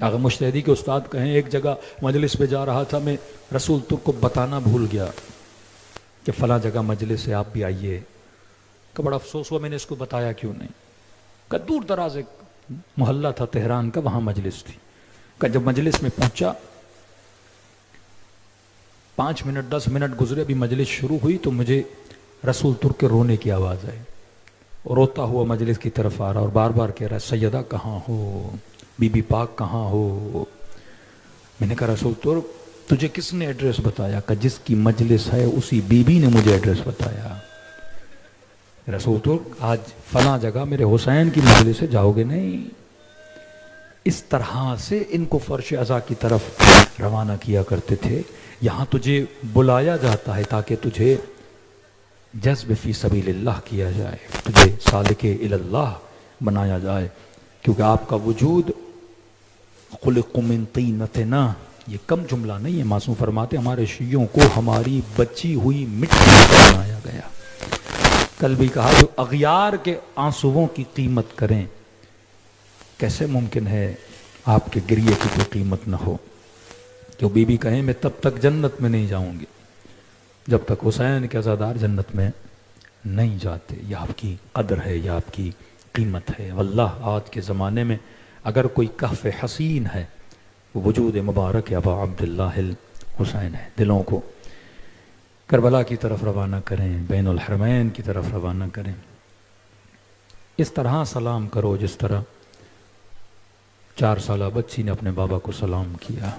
اگر مجتہدی کے استاد کہیں ایک جگہ مجلس پہ جا رہا تھا، میں رسول ترک کو بتانا بھول گیا کہ فلاں جگہ مجلس ہے آپ بھی آئیے، کہ بڑا افسوس ہوا میں نے اس کو بتایا کیوں نہیں، کہ دور دراز ایک محلہ تھا تہران کا، وہاں مجلس تھی، کہ جب مجلس میں پہنچا 5 منٹ 10 منٹ گزرے، ابھی مجلس شروع ہوئی تو مجھے رسول ترک کے رونے کی آواز آئی، روتا ہوا مجلس کی طرف آ رہا اور بار بار کہہ رہا ہے سیدہ کہاں ہو، بی بی پاک کہاں ہو۔ میں نے کہا رسول ترک تجھے کس نے ایڈریس بتایا؟ کہ جس کی مجلس ہے اسی بی بی نے مجھے ایڈریس بتایا۔ رسول ترک آج فلاں جگہ میرے حسین کی مجلس سے جاؤ گے نہیں؟ اس طرح سے ان کو فرش عزا کی طرف روانہ کیا کرتے تھے۔ یہاں تجھے بلایا جاتا ہے تاکہ تجھے جذب فی سبیل اللہ کیا جائے، تجھے سالک اللہ بنایا جائے، کیونکہ آپ کا وجود خلق من طینۃ، یہ کم جملہ نہیں ہے، معصوم فرماتے ہمارے شیعوں کو ہماری بچی ہوئی مٹی سے بنایا گیا۔ کل بھی کہا جو اغیار کے آنسوؤں کی قیمت کریں، کیسے ممکن ہے آپ کے گریے کی کوئی قیمت نہ ہو؟ جو بی بی کہیں میں تب تک جنت میں نہیں جاؤں گی جب تک حسین کے عزادار جنت میں نہیں جاتے۔ یہ آپ کی قدر ہے، یہ آپ کی قیمت ہے۔ واللہ آج کے زمانے میں اگر کوئی کہف حسین ہے وہ وجود مبارک ابا عبداللہ الحسین ہے۔ دلوں کو کربلا کی طرف روانہ کریں، بین الحرمین کی طرف روانہ کریں، اس طرح سلام کرو جس طرح 4 سالہ بچی نے اپنے بابا کو سلام کیا،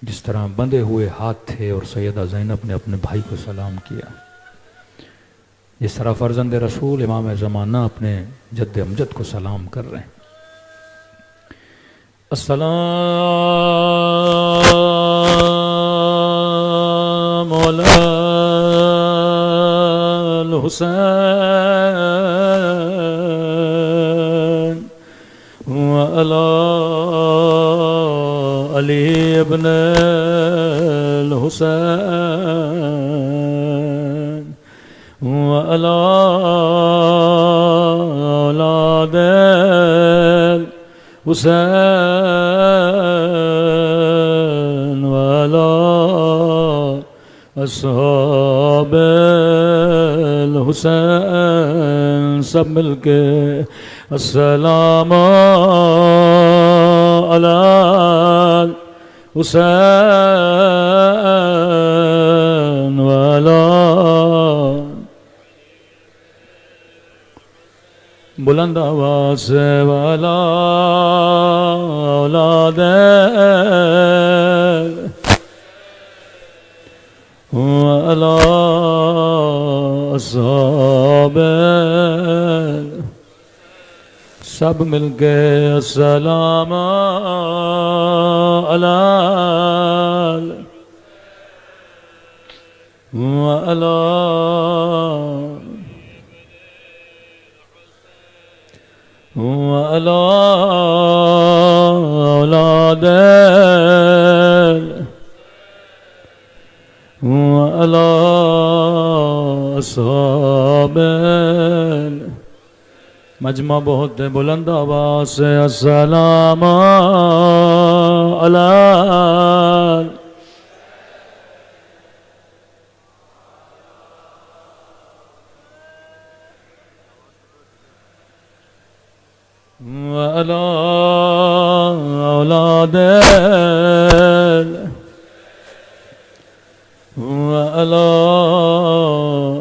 جس طرح بندھے ہوئے ہاتھ تھے اور سیدہ زینب نے اپنے بھائی کو سلام کیا، جس طرح فرزند رسول امام زمانہ اپنے جد امجد کو سلام کر رہے ہیں۔ السلام علی الحسین وعلی علی ابن الحسین وعلی اولاد الحسین وعلی اصحاب الحسین، سب مل کے السلام علی حسین والا بلند آواز سے والا اولاد والا اصحاب، سب مل کے السلام علی وعلی وعلی اولاد وعلی اصحاب، مجمع بہت بلند آواز سے السلام علی وعلی اولاد وعلی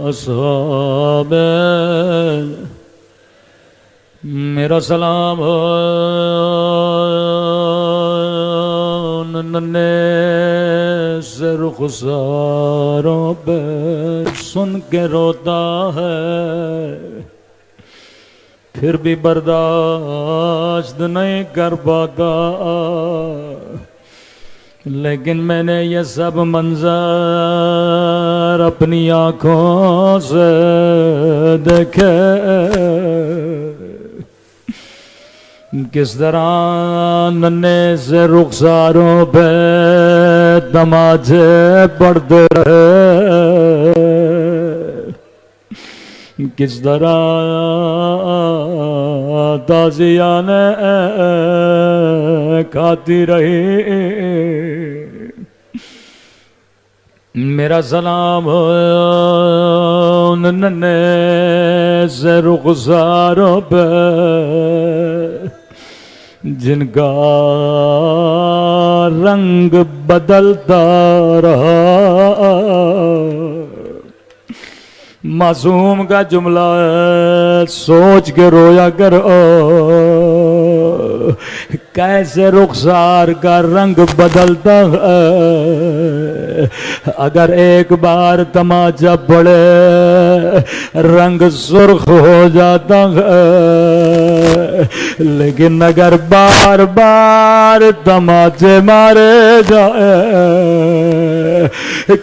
اصحاب، میرا سلام ننے سے رخساروں پہ سن کے روتا ہے، پھر بھی برداشت نہیں کر پاتا، لیکن میں نے یہ سب منظر اپنی آنکھوں سے دیکھے کس طرح ننے سے رخساروں پہ تماچے پڑتے رہے، کس طرح تازیاں کھاتی رہی۔ میرا سلام ان ننے سے رخساروں پہ جن کا رنگ بدلتا رہا۔ معصوم کا جملہ ہے، سوچ کے رویا کرو کیسے رخسار کا رنگ بدلتا ہے۔ اگر ایک بار تماچا پڑے رنگ سرخ ہو جاتا ہے، لیکن اگر بار بار تماچے مارے جائے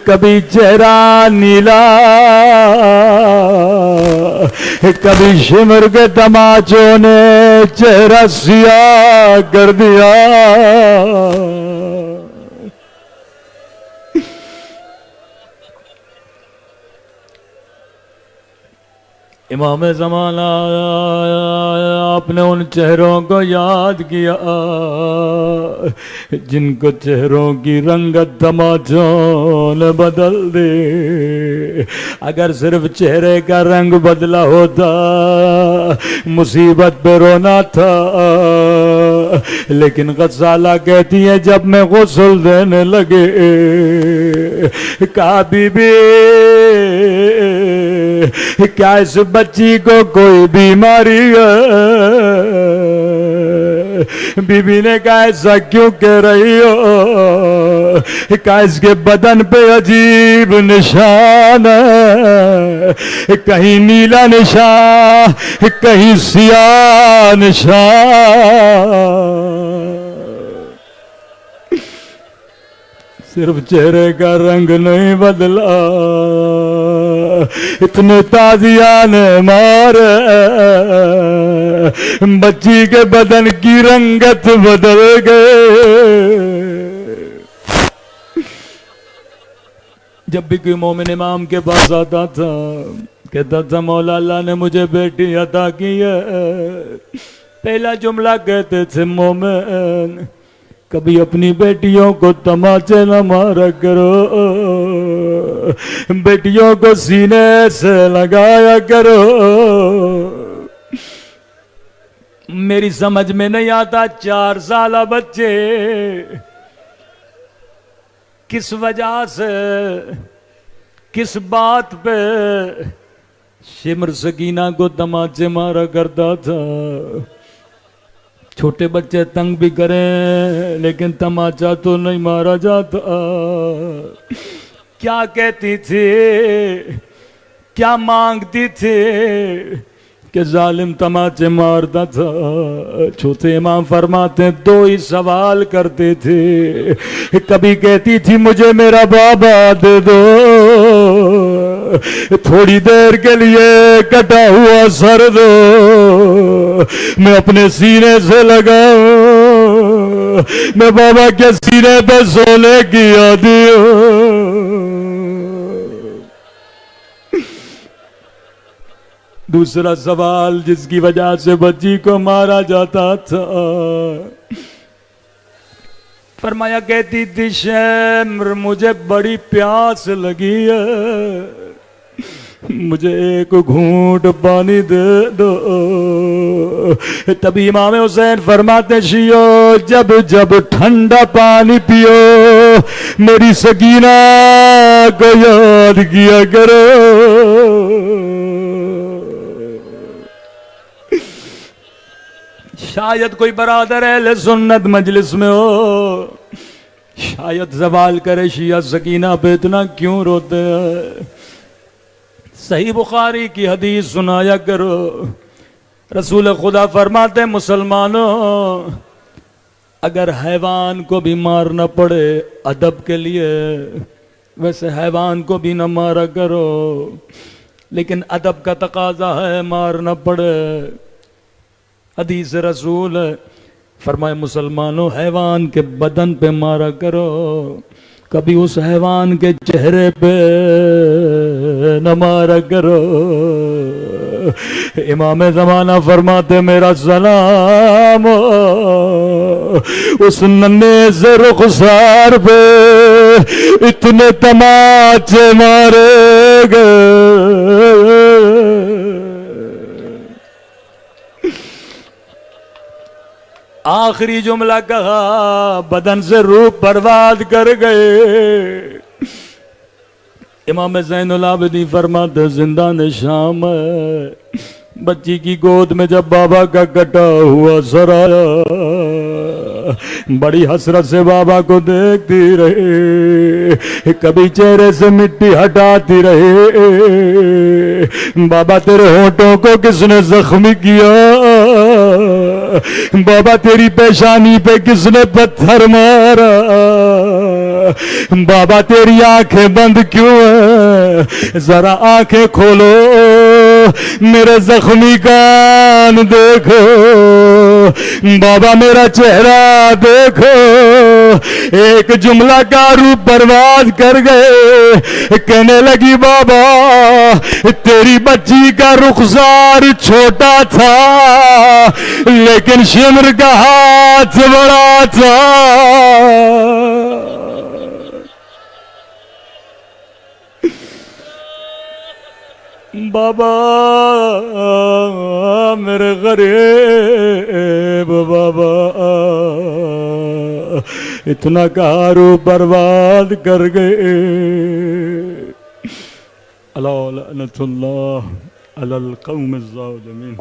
کبھی چہرہ نیلا کبھی شمر کے تماچوں نے چہرہ سیاہ کر دیا۔ امام زمانہ آپ نے ان چہروں کو یاد کیا جن کو چہروں کی رنگت تماچوں نے بدل دی۔ اگر صرف چہرے کا رنگ بدلا ہوتا مصیبت پہ رونا تھا، لیکن غزالہ کہتی ہے جب میں غسل دینے لگے کہا بی بی کیا اس بچی کو کوئی بیماری ہے؟ بی بی نے کہا ایسا کیوں کہہ رہی ہو؟ کہا اس کے بدن پہ عجیب نشان ہے، کہیں نیلا نشان کہیں سیاہ نشان، صرف چہرے کا رنگ نہیں بدلا، اتنے تازیاں نے مارے بچی کے بدن کی رنگت بدل گئے۔ جب بھی کوئی مومن امام کے پاس آتا تھا کہتا تھا مولا اللہ نے مجھے بیٹی عطا کی ہے، پہلا جملہ کہتے تھے مومن کبھی اپنی بیٹیوں کو تماچے نہ مارا کرو، بیٹیوں کو سینے سے لگایا کرو۔ میری سمجھ میں نہیں آتا 4 سالہ بچے کس وجہ سے کس بات پہ شمر سکینہ کو تماچے مارا کرتا تھا۔ چھوٹے بچے تنگ بھی کریں لیکن تماچا تو نہیں مارا جاتا۔ کیا کہتی تھی، کیا مانگتی تھی کہ ظالم تماچے مارتا تھا؟ چھوٹے امام فرماتے ہیں 2 ہی سوال کرتے تھے، کبھی کہتی تھی مجھے میرا بابا دے دو، تھوڑی دیر کے لیے کٹا ہوا سر دو میں اپنے سینے سے لگاؤں، میں بابا کے سینے پہ سونے کی عادی ہوں۔ دوسرا سوال جس کی وجہ سے بچی کو مارا جاتا تھا، فرمایا کہتی تھی شمر مجھے بڑی پیاس لگی ہے، مجھے ایک گھونٹ پانی دے دو۔ تبھی امام حسین فرماتے شیو جب جب ٹھنڈا پانی پیو میری سکینہ کو یاد کیا کرو۔ شاید کوئی برادر اہل سنت مجلس میں ہو، شاید سوال کرے شیعہ سکینہ پہ اتنا کیوں روتے ہیں؟ صحیح بخاری کی حدیث سنایا کرو، رسول خدا فرماتے مسلمانوں اگر حیوان کو بھی مارنا پڑے ادب کے لیے ویسے حیوان کو بھی نہ مارا کرو، لیکن ادب کا تقاضا ہے مارنا پڑے۔ حدیث رسول ہے، فرمائے مسلمانوں حیوان کے بدن پہ مارا کرو، کبھی اس حیوان کے چہرے پہ نہ مارا کرو۔ امام زمانہ فرماتے میرا سلام اس ننھے سے رخسار پہ اتنے تماچے مارے گئے، آخری جملہ کہا بدن سے روح برباد کر گئے۔ امام زین العابدین فرماتے زندان شام ہے، بچی کی گود میں جب بابا کا کٹا ہوا سر آیا، بڑی حسرت سے بابا کو دیکھتی رہی، کبھی چہرے سے مٹی ہٹاتی رہی۔ بابا تیرے ہونٹوں کو کس نے زخمی کیا؟ بابا تیری پیشانی پہ کس نے پتھر مارا؟ بابا تیری آنکھیں بند کیوں ہیں؟ ذرا آنکھیں کھولو، میرے زخمی کان دیکھو، بابا میرا چہرہ دیکھو۔ ایک جملہ کا روح برباد کر گئے، کہنے لگی بابا تیری بچی کا رخسار چھوٹا تھا لیکن شمر کا ہاتھ بڑا تھا۔ بابا میرے غریب بابا اتنا کارو برباد کر گئے۔ الا لعنت اللہ علی القوم الظالمین۔